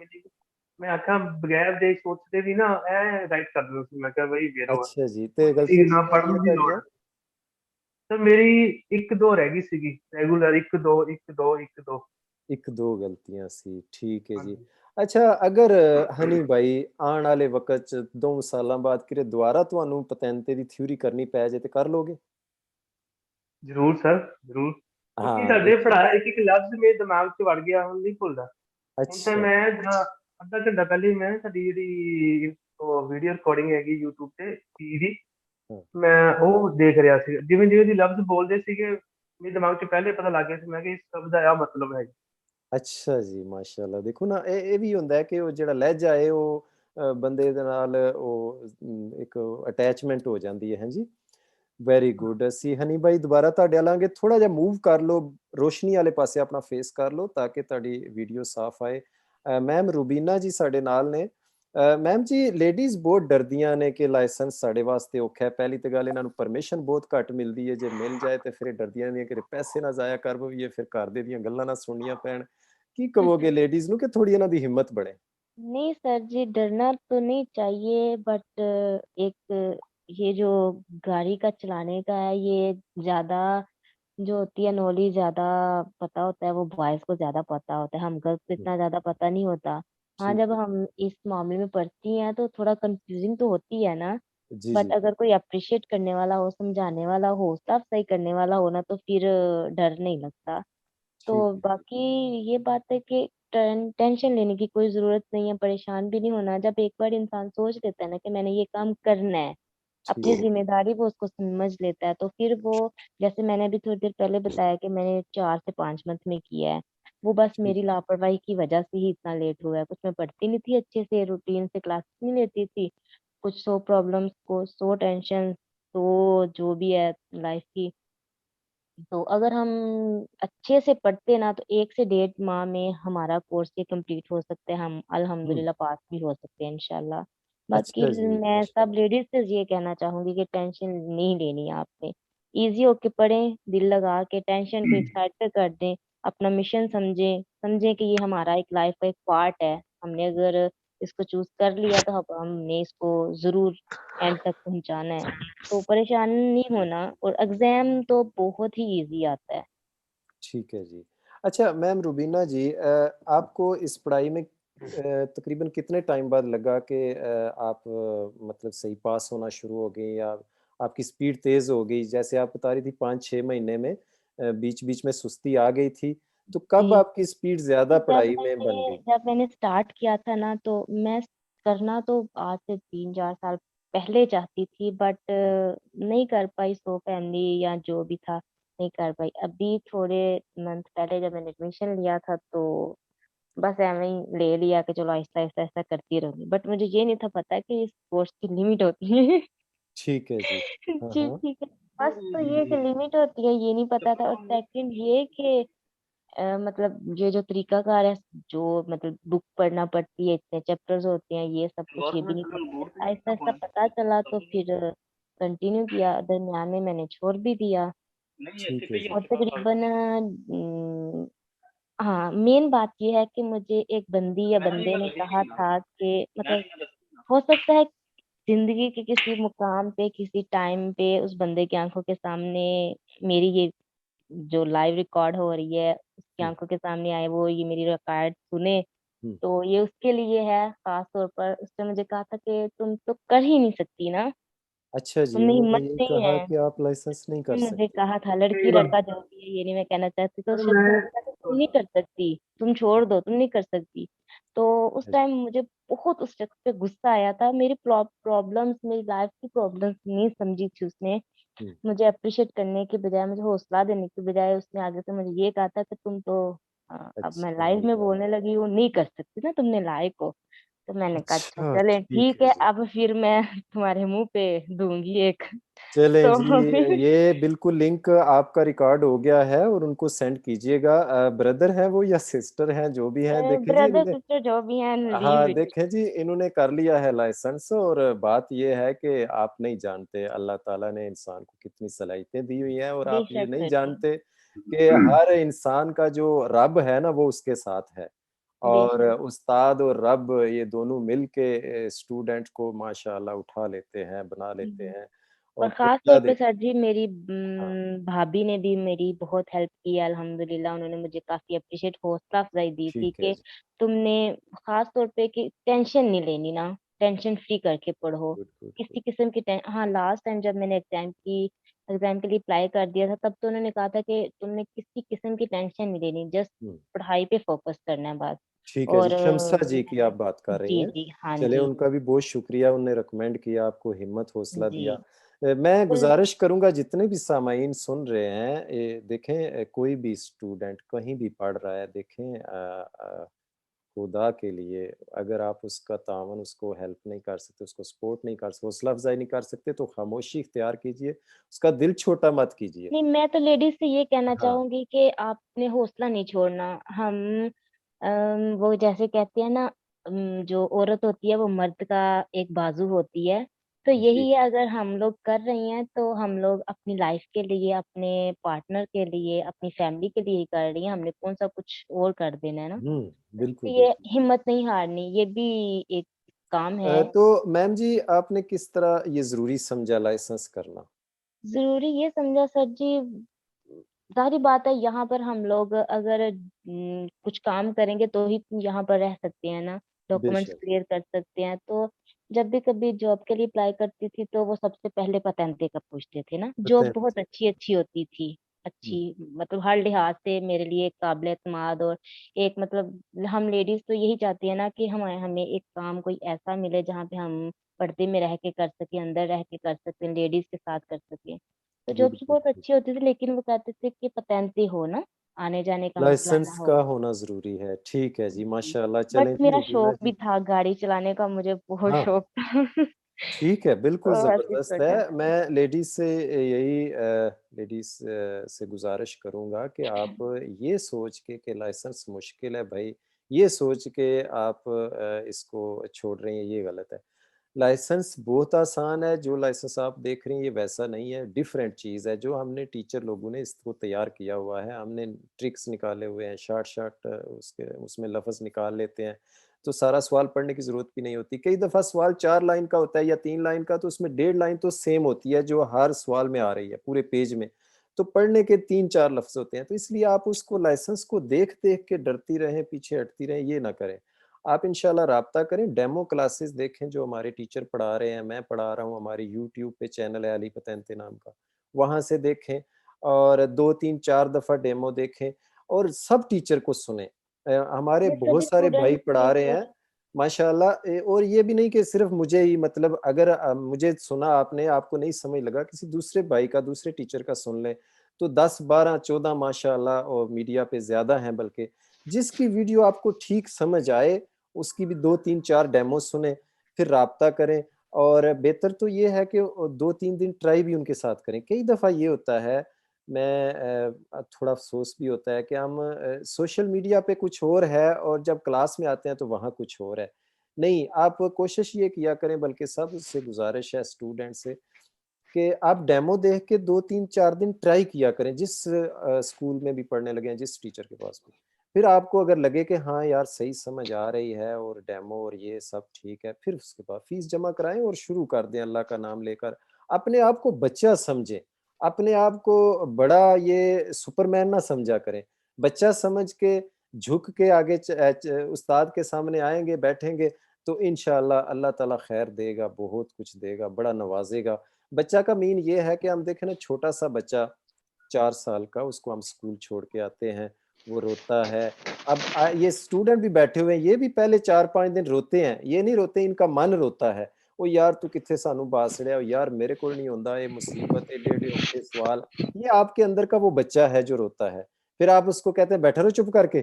ਮੈਂ ਆਖਾਂ ਬਗੈਰ ਦੇ ਸੋਚਦੇ ਵੀ ਨਾ ਇਹ ਰਾਈਟ ਕਰ ਦਿੰਦਾ ਸੀ ਮੈਂ ਕਿਹਾ ਬਈ ਵੇਰੋ ਅੱਛਾ ਜੀ ਤੇ ਗਲਤੀ ਨਾ ਪੜ੍ਹਨ ਦੀ ਲੋੜ ਸਰ ਮੇਰੀ 1-2 ਰਹਿ ਗਈ ਸੀਗੀ ਰੈਗੂਲਰ 1-2 ਗਲਤੀਆਂ ਸੀ ਠੀਕ ਹੈ ਜੀ ਅੱਛਾ ਅਗਰ ਹਨੀ ਭਾਈ ਆਉਣ ਵਾਲੇ ਵਕਤ 'ਚ 2 ਸਾਲਾਂ ਬਾਅਦ ਕਿਤੇ ਦੁਬਾਰਾ ਤੁਹਾਨੂੰ ਪਤੈਂਤੇ ਦੀ ਥਿਊਰੀ ਕਰਨੀ ਪੈ ਜੇ ਤੇ ਕਰ ਲੋਗੇ ਜ਼ਰੂਰ ਸਰ ਜ਼ਰੂਰ ਕਿਉਂਕਿ ਸਾਡੇ ਪੜ੍ਹਾਇਆ ਇੱਕ ਲਫ਼ਜ਼ ਮੇਰੇ ਦਿਮਾਗ 'ਚ ਵੜ ਗਿਆ ਹੁਣ ਨਹੀਂ ਭੁੱਲਦਾ ਹੁਣ ਤਾਂ ਮੈਂ ਅੱਧਾ ਘੰਟਾ ਪਹਿਲੇ ਮੈਂ ਸਾਡੀ ਜਿਹੜੀ ਵੀਡੀਓ ਰਿਕਾਰਡਿੰਗ ਹੈਗੀ YouTube ਤੇ ਦੀ ਮੈਂ ਉਹ ਦੇਖ ਰਿਹਾ ਸੀ ਜਿਵੇਂ ਦੀ ਲਫ਼ਜ਼ ਬੋਲਦੇ ਸੀਗੇ ਮੇਰੇ ਦਿਮਾਗ 'ਚ ਪਹਿਲੇ ਪਤਾ ਲੱਗ ਗਿਆ ਸੀ ਮੈਂ ਕਿ ਇਸ ਸ਼ਬਦ ਦਾ ਇਹ ਮਤਲਬ ਹੈ ਅੱਛਾ ਜੀ ਮਾਸ਼ਾਅੱਲਾ ਦੇਖੋ ਨਾ ਇਹ ਵੀ ਹੁੰਦਾ ਹੈ ਕਿ ਉਹ ਜਿਹੜਾ ਲਹਿਜਾ ਹੈ ਉਹ ਬੰਦੇ ਦੇ ਨਾਲ ਉਹ ਇੱਕ ਅਟੈਚਮੈਂਟ ਹੋ ਜਾਂਦੀ ਹੈ ਜੀ ਵੈਰੀ ਗੁੱਡ ਅਸੀਂ ਹਨੀ ਭਾਈ ਦੁਬਾਰਾ ਤੁਹਾਡੇ ਆਲਾਂਗੇ ਥੋੜਾ ਜਿਹਾ ਮੂਵ ਕਰ ਲਓ ਰੋਸ਼ਨੀ ਵਾਲੇ ਪਾਸੇ ਆਪਣਾ ਫੇਸ ਕਰ ਲਓ ਤਾਂ ਕਿ ਤੁਹਾਡੀ ਵੀਡੀਓ ਸਾਫ਼ ਆਏ ਮੈਮ ਰੂਬੀਨਾ ਜੀ ਸਾਡੇ ਨਾਲ ਨੇ ਮੈਮ ਜੀ ਲੇਡੀਜ਼ ਬਹੁਤ ਡਰਦੀਆਂ ਨੇ ਕਿ ਲਾਇਸੈਂਸ ਸਾਡੇ ਵਾਸਤੇ ਔਖਾ ਹੈ ਪਹਿਲੀ ਤੇ ਗੱਲ ਇਹਨਾਂ ਨੂੰ ਪਰਮਿਸ਼ਨ ਬਹੁਤ ਘੱਟ ਮਿਲਦੀ ਹੈ ਜੇ ਮਿਲ ਜਾਏ ਤੇ ਫਿਰ ਡਰਦੀਆਂ ਨੇ ਕਿ ਪੈਸੇ ਨਾ ਜ਼ਾਇਆ ਕਰ ਪਈਏ ਫਿਰ ਘਰ ਦੇ ਦੀਆਂ ਗੱਲਾਂ ਨਾ ਸੁਣਨੀਆਂ ਪੈਣ ਕੀ ਕਹੋਗੇ ਲੇਡੀਜ਼ ਨੂੰ ਕਿ ਥੋੜੀ ਇਹਨਾਂ ਦੀ ਹਿੰਮਤ ਬਣੇ नहीं सर जी, डरना तो नहीं चाहिए, बट एक ये जो गाड़ी का चलाने का है, ये ज्यादा जो होती है नॉलेज ज्यादा पता होता है, वो बॉयज को ज्यादा पता होता है, हम गर्ल्स को हम्म, इतना ज्यादा पता नहीं होता। हाँ, ठीक जब है। हम इस मामले में पढ़ती हैं तो थोड़ा कंफ्यूजिंग तो होती है ना। जी बट जी अगर कोई अप्रिशिएट करने वाला हो, समझाने वाला हो, हौसला अफजाई करने वाला हो ना, तो फिर डर नहीं लगता। ठीक तो है जी। बाकी ये बात है कि टेंशन लेने की कोई जरूरत नहीं है, परेशान भी नहीं होना। जब एक बार इंसान सोच लेता है ना कि मैंने ये काम करना है, ठीक अपनी है। जिम्मेदारी वो उसको समझ लेता है, तो फिर वो, जैसे मैंने अभी थोड़ी देर पहले बताया कि मैंने 4 से 5 मंथ में किया है, वो बस ठीक मेरी लापरवाही की वजह से ही इतना लेट हुआ है। कुछ मैं पढ़ती नहीं थी अच्छे से, रूटीन से क्लासेस नहीं लेती थी, कुछ 100 प्रॉब्लम्स को 100 टेंशन, तो जो भी है लाइफ की। तो अगर हम अच्छे से पढ़ते ना, तो 1 से 1.5 माह में हमारा कोर्स ये कंप्लीट हो सकता है, हम हम्म। अल्हम्दुलिल्लाह पास भी हो सकते हैं इंशाल्लाह। बाकी अच्छा जी, मैं सब माशाल्लाह। लेडीज से ये कहना चाहूंगी कि टेंशन नहीं लेनी है आपने। इजी होके पढ़ें, दिल लगा के, टेंशन को एक साइड पे कर दें, अपना मिशन समझें, समझें कि ये हमारा एक लाइफ का एक पार्ट है। हमने अगर इसको चूज कर लिया तो हमने इसको जरूर एंड तक पहुंचाना है। तो परेशान नहीं होना, और एग्जाम तो बहुत ही इजी आता है। ठीक है जी। अच्छा मैम रुबीना जी, आपको इस पढ़ाई में तकरीबन कितने टाइम बाद लगा कि आप मतलब सही पास होना शुरू हो गए, या आपकी स्पीड तेज़ हो गई? जैसे आप बता रही थी 5-6 महीने में बीच-बीच में सुस्ती आ गई थी, तो कब जी, आपकी स्पीड ज़्यादा पढ़ाई में बन गई? जब मैंने स्टार्ट किया था ना, तो मैं करना तो आज से 3-4 साल पहले चाहती थी, बट नहीं कर पाई, सो फैमिली या जो भी था, नहीं कर पाई। अभी थोड़े मंथ पहले जब मैंने एडमिशन लिया था, तो बस ऐਵੇਂ ही ले लिया कि चलो आहिस्ता आहिस्ता आहिस्ता करती रहूंगी, बट मुझे ये नहीं था पता कि इस कोर्स की लिमिट होती है। ठीक है जी। हाँ, जी हाँ। ठीक है। बस तो ये कि लिमिट होती है, ये नहीं पता था। और सेकंड ये कि मतलब ये जो तरीकाकार है, जो मतलब बुक पढ़ना पड़ती है, इतने चैप्टर्स होते हैं, ये सब कुछ, ये भी नहीं था पता। आहिस्ता आहिस्ता पता चला, तो फिर कंटिन्यू किया, दरम्यान में मैंने छोड़ भी दिया। ठीक है जी। और तकरीबन हाँ, मेन बात ये है कि मुझे एक बंदी या बंदे ने कहा था कि मतलब हो सकता है जिंदगी के किसी मुकाम पे, किसी टाइम पे उस बंदे की आंखों के सामने मेरी ये जो लाइव रिकॉर्ड हो रही है उसकी हुँ, आंखों के सामने आए, वो ये मेरी रिकॉर्ड सुने, हुँ। तो ये उसके लिए है खास तौर पर। उसने मुझे कहा था कि तुम तो कर ही नहीं सकती ना, अच्छा जी, तुमने उन्होंने हिम्मत ये नहीं कहा है। कि आप लाइसेंस नहीं कर उसने मुझे सकते। कहा था, लड़की सही बात। लड़का जो भी है ये नहीं मैं कहना चाहती, तो सर उस शख्स ने मैं मुझे कहा था, तुम नहीं कर सकती, तुम छोड़ दो, तुम नहीं कर सकती। तो उस अच्छा जी। टाइम मुझे बहुत उस शख्स पे गुस्सा आया था। मेरी प्रॉब्लम्स, मेरी लाइफ की प्रॉब्लम्स नहीं समझी थी उसने। हुँ, मुझे अप्रिशिएट करने के बजाय, मुझे हौसला देने के बजाय, उसने आगे से मुझे ये कहा था कि तुम तो अब मैं अच्छा लाइव जी। में बोलने लगी हूँ, नहीं कर सकती ना, तुमने लायक हो। तो मैंने कहा अच्छा अच्छा, चले ठीक ठीक है है, जी। अब फिर मैं तुम्हारे मुंह पे दूंगी एक। चलें तो जी, ये बिल्कुल लिंक आपका रिकॉर्ड हो गया है और उनको सेंड कीजिएगा। ब्रदर हैं वो या सिस्टर हैं, जो भी हैं, देखें जी ब्रदर इन्होंने। सिस्टर जो भी हैं, लीव हाँ, इट। देखें जी इन्होंने कर लिया है लाइसेंस, और बात ये है कि आप नहीं जानते अल्लाह ताला ने इंसान को कितनी सलाहियतें दी हुई हैं, और आप ये बेशक नहीं सर जी, जानते कि हर इंसान का जो रब है ना वो उसके साथ है। और बेशक। उस्ताद और रब ये दोनों मिल के स्टूडेंट को माशाअल्लाह उठा लेते हैं, बना लेते हम्म। हैं और और खास फैसला तौर पे देते सर जी, मेरी हैं। हाँ, भाभी ने भी मेरी बहुत हेल्प की है अल्हम्दुलिल्लाह। उन्होंने मुझे काफी अप्रिशिएट, हौसला अफजाई दी थी ठीक है कि जी। तुमने खास तौर पे कि टेंशन नहीं लेनी ना, टेंशन फ्री करके पढ़ो। Good, good, good. किसी किस्म की हाँ, लास्ट टाइम जब मैंने एग्जाम के लिए अप्लाई कर दिया था, तब तो उन्होंने कहा था कि तुमने किसी किस्म की टेंशन नहीं लेनी, जस्ट हुँ, पढ़ाई पे फोकस करना है बस। ठीक है जी। और शम्सा जी की मैंने, आप बात कर रही जी हैं। जी हाँ चलिए जी, उनका भी बहुत शुक्रिया, उन्होंने रिकमेंड किया, आपको हिम्मत, हौसला जी दिया। मैं बिल्कुल। गुज़ारिश करूँगा जितने भी सामाईन सुन रहे हैं, देखें कोई भी स्टूडेंट कहीं भी पढ़ रहा है, देखें खुदा के लिए अगर आप उसका तावन, उसको हेल्प नहीं कर सकते, उसको सपोर्ट नहीं कर सकते, हौसला अफ़ज़ाई नहीं कर सकते, तो खामोशी इख्तियार कीजिए, उसका दिल छोटा मत कीजिए। नहीं, मैं तो लेडीज से ये कहना हाँ, चाहूंगी कि आपने हौसला नहीं छोड़ना। हम वो जैसे कहते हैं ना, जो औरत होती है वो मर्द का एक बाजू होती है। तो जी यही है, अगर हम लोग कर रही हैं तो हम लोग अपनी लाइफ के लिए, अपने पार्टनर के लिए, अपनी फैमिली के लिए ही कर रही हैं, हमने कौन सा कुछ और कर देना है ना। बिल्कुल ये बिल्कुल। हिम्मत नहीं हारनी, ये भी एक काम है। तो मैम जी आपने किस तरह ये जरूरी समझा लाइसेंस करना? जरूरी ये समझा सर जी, सारी बात है, यहाँ पर हम लोग अगर कुछ काम करेंगे तो ही यहाँ पर रह सकते हैं ना, डॉक्यूमेंट्स बेशक। क्लियर कर सकते हैं। तो जब भी कभी जॉब के लिए अप्लाई करती थी तो वो सबसे पहले पतेंते का पूछते थे ना। पता जॉब है। बहुत अच्छी अच्छी होती थी, हम्म, अच्छी मतलब हर लिहाज से मेरे लिए एक काबिल एतमाद। और एक मतलब हम लेडीज तो यही चाहती है ना कि हम हमें एक काम कोई ऐसा मिले जहाँ पे हम पर्दे में रह के कर सकें, अंदर रह के कर सकें, लेडीज के साथ कर सकें। तो जॉब्स बिल्कुल बहुत अच्छी होती थी, लेकिन वो कहते थे कि पतेंती हो ना, आने जाने का मसला ना लाइसेंस का हो। होना जरूरी है। ठीक है जी, माशाल्लाह। बट चलें जी मेरा रुबीना शौक जी। भी था गाड़ी चलाने का, मुझे बहुत हाँ शौक था। ठीक है, बिल्कुल तो ऐसे ज़बरदस्त सोचा। है। मैं लेडीज़ से यही लेडीज़ से गुज़ारिश करूँगा कि आप ये सोच के कि लाइसेंस मुश्किल है भाई, ये सोच के आप इसको छोड़ रही हैं, ये गलत है। लाइसेंस बहुत आसान है, जो लाइसेंस आप देख रही हैं ये वैसा नहीं है, डिफरेंट चीज़ है। जो हमने टीचर लोगों ने इसको तैयार किया हुआ है, हमने ट्रिक्स निकाले हुए हैं, शॉर्ट उसके उसमें लफ्ज़ निकाल लेते हैं, तो सारा सवाल पढ़ने की ज़रूरत भी नहीं होती। कई दफ़ा सवाल 4 लाइन का होता है या 3 लाइन का, तो उसमें डेढ़ लाइन तो सेम होती है जो हर सवाल में आ रही है, पूरे पेज में। तो पढ़ने के 3-4 लफ्ज़ होते हैं, तो इसलिए आप उसको लाइसेंस को देख-देख के डरती रहें, पीछे हटती रहें, ये ना करें। आप इंशाल्लाह राब्ता करें, डेमो क्लासेस देखें जो हमारे टीचर पढ़ा रहे हैं, मैं पढ़ा रहा हूँ, हमारी यूट्यूब पे चैनल है अली पतेंते नाम का, वहाँ से देखें और 2-3-4 दफ़ा डेमो देखें और सब टीचर को सुनें। हमारे ये बहुत सभी सारे भाई स्टूडेंट पढ़ा ये रहे सोच। हैं माशाल्लाह। और ये भी नहीं कि सिर्फ मुझे ही, मतलब अगर मुझे सुना आपने, आपको नहीं समझ लगा, किसी दूसरे भाई का, दूसरे टीचर का सुन लें, तो 10, 12, 14 माशाल्लाह और मीडिया पे ज़्यादा हैं बल्कि। जिसकी वीडियो आपको ठीक समझ आए, उसकी भी 2, 3, 4 डेमो सुनें, फिर राब्ता करें। और बेहतर तो ये है कि 2-3 दिन ट्राई भी उनके साथ करें। कई दफ़ा ये होता है, मैं थोड़ा अफ़सोस भी होता है कि हम सोशल मीडिया पे कुछ और है और जब क्लास में आते हैं तो वहाँ कुछ और है। नहीं, आप कोशिश ये किया करें, बल्कि सबसे गुज़ारिश है स्टूडेंट से कि आप डेमो देख के 2-3-4 दिन ट्राई किया करें, जिस स्कूल में भी पढ़ने लगे हैं, जिस टीचर के पास भी। फिर आपको अगर लगे कि हाँ यार सही समझ आ रही है और डेमो और ये सब ठीक है, फिर उसके बाद फीस जमा कराएँ और शुरू कर दें अल्लाह का नाम लेकर। अपने आप को बच्चा समझें, अपने आप को बड़ा ये सुपरमैन ना समझा करें। बच्चा समझ के झुक के आगे उस्ताद के सामने आएँगे, बैठेंगे, तो इंशाअल्लाह अल्लाह ताला खैर देगा, बहुत कुछ देगा, बड़ा नवाज़ेगा। बच्चा का मीन ये है कि हम देखें ना, छोटा-सा बच्चा 4 साल का, उसको हम स्कूल छोड़ के आते हैं, वो रोता है। अब ये स्टूडेंट भी बैठे हुए हैं, ये भी पहले 4-5 दिन रोते हैं, ये नहीं रोते, इनका मन रोता है। "ओ यार तू कित्थे सानू बास छड़िया, यार मेरे कोल नहीं होंदा, ये मुसीबत, एडे-एडे औखे सवाल।" ये आपके अंदर का वो बच्चा है जो रोता है। फिर आप उसको कहते हैं, "बैठा रहो चुप करके।"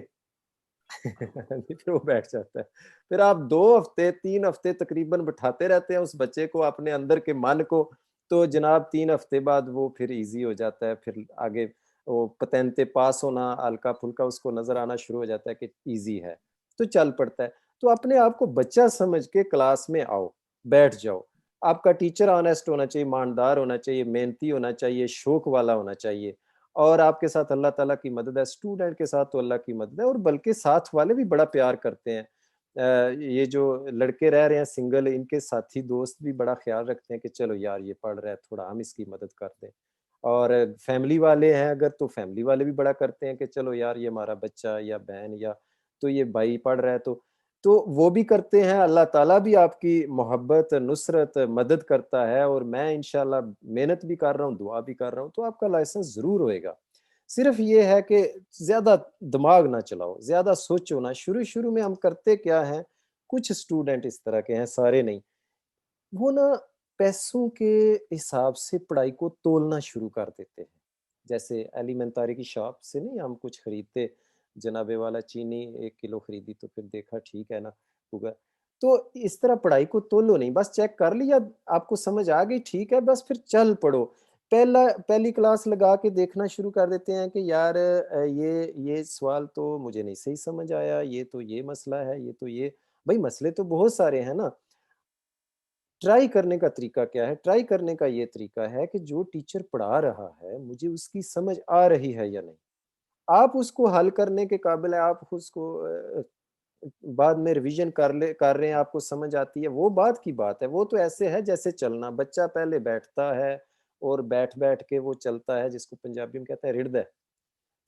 फिर वो बैठ जाता है। फिर आप 2 हफ्ते 3 हफ्ते तकरीबन बिठाते रहते हैं उस बच्चे को, अपने अंदर के मन को, तो जनाब 3 हफ्ते बाद वो फिर ईज़ी हो जाता है। फिर आगे वो पतेंते पास होना हल्का-फुल्का उसको नज़र आना शुरू हो जाता है कि ईज़ी है, तो चल पड़ता है। तो अपने आप को बच्चा समझ के क्लास में आओ, बैठ जाओ। आपका टीचर ऑनेस्ट होना चाहिए, ईमानदार होना चाहिए, मेहनती होना चाहिए, शौक वाला होना चाहिए। और आपके साथ अल्लाह ताला की मदद है, स्टूडेंट के साथ तो अल्लाह की मदद है, और बल्कि साथ वाले भी बड़ा प्यार करते हैं। ये जो लड़के रह रहे हैं सिंगल, इनके साथी दोस्त भी बड़ा ख्याल रखते हैं कि चलो यार ये पढ़ रहा है, थोड़ा हम इसकी मदद कर दें। और फैमिली वाले हैं अगर, तो फैमिली वाले भी बड़ा करते हैं कि चलो यार ये हमारा बच्चा या बहन या तो ये भाई पढ़ रहा है, तो वो भी करते हैं। अल्लाह ताला भी आपकी मोहब्बत, नुसरत, मदद करता है, और मैं इंशाल्लाह मेहनत भी कर रहा हूँ, दुआ भी कर रहा हूँ, तो आपका लाइसेंस ज़रूर होएगा। सिर्फ ये है कि ज़्यादा दिमाग ना चलाओ, ज़्यादा सोचो ना। शुरू-शुरू में हम करते क्या हैं, कुछ स्टूडेंट इस तरह के हैं, सारे नहीं। वो ना पैसों के हिसाब से पढ़ाई को तोलना शुरू कर देते हैं। जैसे एलिमेंटारी की शॉप से नहीं हम कुछ खरीदते, जनाबे वाला चीनी 1 किलो खरीदी तो फिर देखा ठीक है ना, होगा। तो इस तरह पढ़ाई को तोलो नहीं, बस चेक कर लिया, आपको समझ आ गई ठीक है, बस फिर चल पड़ो। पहली क्लास लगा के देखना शुरू कर देते हैं कि यार ये सवाल तो मुझे नहीं सही समझ आया, ये तो ये मसला है, ये तो ये। भई मसले तो बहुत सारे हैं ना। ट्राई करने का तरीका क्या है? ट्राई करने का ये तरीका है कि जो टीचर पढ़ा रहा है, मुझे उसकी समझ आ रही है या नहीं। आप उसको हल करने के काबिल है, आप उसको बाद में रिवीजन कर रहे हैं, आपको समझ आती है, वो बात की बात है। वो तो ऐसे है जैसे चलना, बच्चा पहले बैठता है और बैठ-बैठ के वो चलता है, जिसको पंजाबी में कहते हैं रिड़दा है।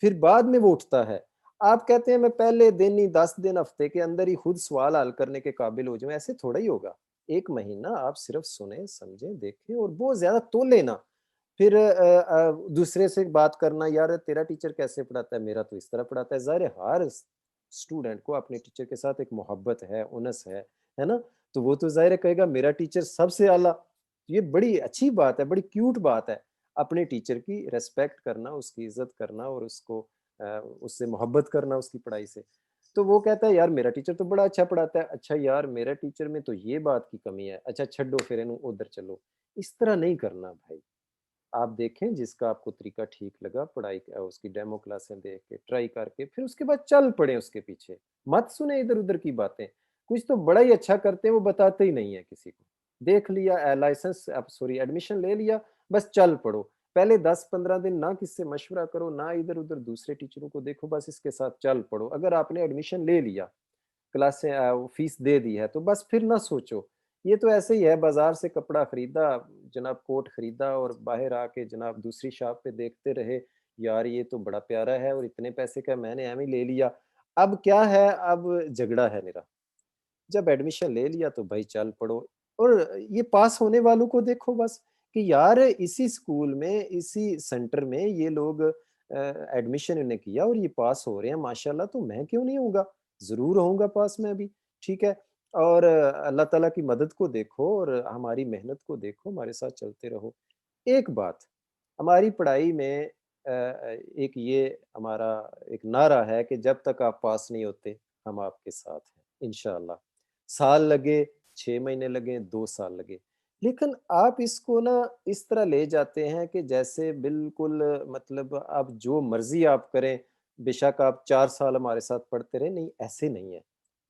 फिर बाद में वो उठता है। आप कहते हैं मैं पहले दिन ही 10 दिन, हफ्ते के अंदर ही खुद सवाल हल करने के काबिल हो जाऊँ, ऐसे थोड़ा ही होगा। 1 महीना आप सिर्फ सुनें, समझें, देखें और बहुत ज़्यादा तोलें ना। फिर दूसरे से बात करना, यार तेरा टीचर कैसे पढ़ाता है? मेरा तो इस तरह पढ़ाता है। ज़ाहिर है हर स्टूडेंट को अपने टीचर के साथ एक मोहब्बत है, उनस है ना? तो वो तो ज़ाहिर है कहेगा मेरा टीचर सबसे आला। ये बड़ी अच्छी बात है, बड़ी क्यूट बात है। अपने टीचर की रिस्पेक्ट करना, उसकी इज़्ज़त करना और उसको उससे मोहब्बत करना उसकी पढ़ाई से। तो वो कहता है यार मेरा टीचर तो बड़ा अच्छा पढ़ाता है। अच्छा यार मेरा टीचर में तो ये बात की कमी है। अच्छा छड्डो फिर इन्हू उधर चलो। इस तरह नहीं करना भाई। आप देखें जिसका आपको तरीका ठीक लगा, पढ़ाई उसकी डेमो क्लासें देख के, ट्राई करके, फिर उसके बाद चल पड़े उसके पीछे। मत सुने इधर-उधर की बातें। कुछ तो बड़ा ही अच्छा करते हैं, वो बताते ही नहीं है किसी को। देख लिया लाइसेंस सॉरी एडमिशन ले लिया, बस चल पड़ो। पहले 10-15 दिन ना किसी से मशवरा करो, ना इधर-उधर दूसरे टीचरों को देखो, बस इसके साथ चल पड़ो। अगर आपने एडमिशन ले लिया, क्लासें फीस दे दी है, तो बस फिर ना सोचो। ये तो ऐसे ही है, बाज़ार से कपड़ा खरीदा, जनाब कोट खरीदा और बाहर आके जनाब दूसरी शॉप पे देखते रहे, यार ये तो बड़ा प्यारा है और इतने पैसे का मैंने एवें ही ले लिया। अब क्या है, अब झगड़ा है मेरा। जब एडमिशन ले लिया तो भाई चल पड़ो। और ये पास होने वालों को देखो बस कि यार इसी स्कूल में, इसी सेंटर में ये लोग एडमिशन इन्हें किया और ये पास हो रहे हैं माशाल्लाह, तो मैं क्यों नहीं होऊँगा? ज़रूर होऊँगा पास मैं भी, ठीक है? और अल्लाह ताला की मदद को देखो और हमारी मेहनत को देखो, हमारे साथ चलते रहो। एक बात, हमारी पढ़ाई में एक ये हमारा एक नारा है कि जब तक आप पास नहीं होते, हम आपके साथ हैं, इंशाअल्लाह। साल लगे, 6 महीने लगे, 2 साल लगे। लेकिन आप इसको ना इस तरह ले जाते हैं कि जैसे बिल्कुल मतलब आप जो मर्ज़ी आप करें, बेशक आप 4 साल हमारे साथ पढ़ते रहें, नहीं ऐसे नहीं है।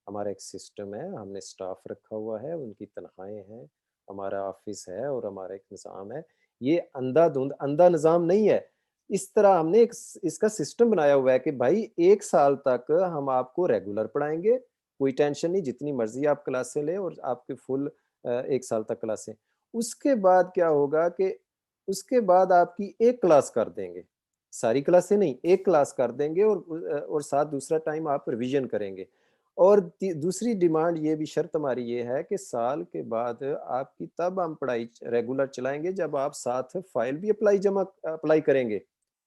हमारा एक सिस्टम है, हमने स्टाफ रखा हुआ है, उनकी तनख्वाहें हैं, हमारा ऑफ़िस है और हमारा एक निज़ाम है। ये अंधाधुंध अंधा निज़ाम नहीं है। इस तरह हमने एक इसका सिस्टम बनाया हुआ है कि भाई 1 साल तक हम आपको रेगुलर पढ़ाएँगे, कोई टेंशन नहीं, जितनी मर्ज़ी आप क्लासें लें और आपके फुल 1 साल तक क्लासें। उसके बाद क्या होगा कि उसके बाद आपकी 1 क्लास कर देंगे। सारी क्लासें नहीं, 1 क्लास कर देंगे और साथ दूसरा टाइम आप रिवीजन करेंगे। और ती दूसरी डिमांड ये भी, शर्त हमारी ये है कि साल के बाद आपकी तब हम पढ़ाई रेगुलर चलाएँगे जब आप साथ फाइल भी अप्लाई करेंगे।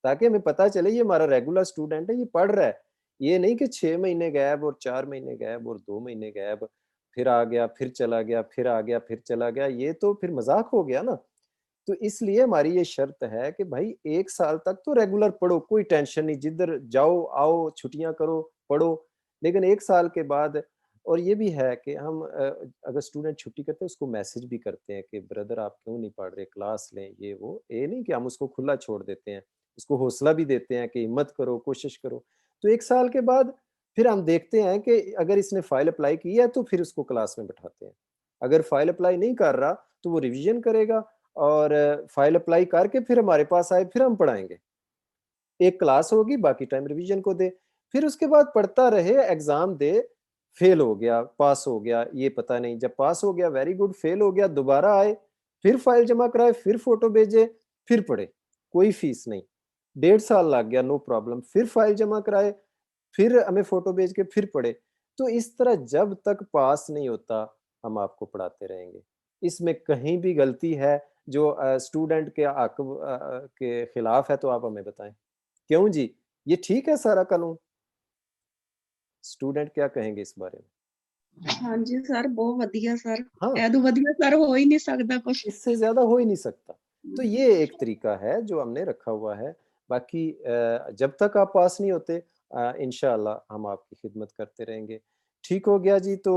ताकि हमें पता चले ये हमारा रेगुलर स्टूडेंट है, ये पढ़ रहा है। ये नहीं कि 6 महीने गैप और 4 महीने गैप और 2 महीने गैप, फिर आ गया, फिर चला गया, फिर आ गया, फिर चला गया, ये तो फिर मज़ाक हो गया ना। तो इसलिए हमारी ये शर्त है कि भाई 1 साल तक तो रेगुलर पढ़ो, कोई टेंशन नहीं, जिधर जाओ, आओ, छुट्टियाँ करो, पढ़ो। लेकिन 1 साल के बाद और ये भी है कि हम अगर स्टूडेंट छुट्टी करते हैं उसको मैसेज भी करते हैं कि ब्रदर आप क्यों नहीं पढ़ रहे, क्लास लें, ये वो। ये नहीं कि हम उसको खुला छोड़ देते हैं, उसको हौसला भी देते हैं कि हिम्मत करो, कोशिश करो। तो 1 साल के बाद फिर हम देखते हैं कि अगर इसने फाइल अप्लाई की है तो फिर उसको क्लास में बिठाते हैं। अगर फाइल अप्लाई नहीं कर रहा तो वो रिवीजन करेगा और फाइल अप्लाई करके फिर हमारे पास आए, फिर हम पढ़ाएँगे। एक क्लास होगी, बाकी टाइम रिवीजन को दे। फिर उसके बाद पढ़ता रहे, एग्ज़ाम दे, फेल हो गया, पास हो गया, ये पता नहीं। जब पास हो गया वेरी गुड, फेल हो गया दोबारा आए, फिर फाइल जमा कराए, फिर फ़ोटो भेजे, फिर पढ़े, कोई फ़ीस नहीं। 1.5 साल लग गया, नो प्रॉब्लम, फिर फाइल जमा कराए, फिर हमें फ़ोटो भेज के फिर पढ़े। तो इस तरह जब तक पास नहीं होता, हम आपको पढ़ाते रहेंगे। इसमें कहीं भी गलती है जो स्टूडेंट के के खिलाफ है तो आप हमें बताएँ। क्यों जी? ये ठीक है सारा कानून? स्टूडेंट क्या कहेंगे इस बारे में? ਹਾਂਜੀ ਸਰ ਬਹੁਤ ਵਧੀਆ ਸਰ हाँ, ਐਦੋਂ ਵਧੀਆ ਸਰ ਹੋ ਹੀ ਨਹੀਂ ਸਕਦਾ ਕੁਝ इससे ज़्यादा हो ही नहीं सकता। तो ये एक तरीका है जो हमने रखा हुआ है। बाकी जब तक आप पास नहीं होते इंशाअल्लाह हम आपकी खिदमत करते रहेंगे। ठीक हो गया जी, तो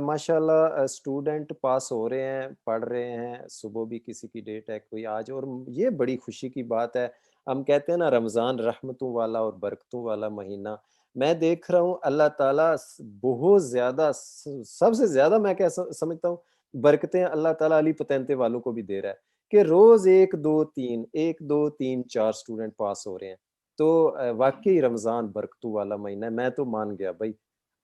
माशाअल्लाह स्टूडेंट पास हो रहे हैं, पढ़ रहे हैं, सुबह भी किसी की डेट है, कोई आज, और ये बड़ी खुशी की बात है। हम कहते हैं ना रमज़ान रहमतों वाला और बरकतों वाला महीना। मैं देख रहा हूँ अल्लाह ताला बहुत ज़्यादा सबसे ज़्यादा मैं क्या समझता हूँ बरकतें अल्लाह ताला अली पतंते वालों को भी दे रहा है कि रोज 1 2 3 स्टूडेंट पास हो रहे हैं। तो वाकई रमजान बरकतों वाला महीना है। मैं तो मान गया भाई,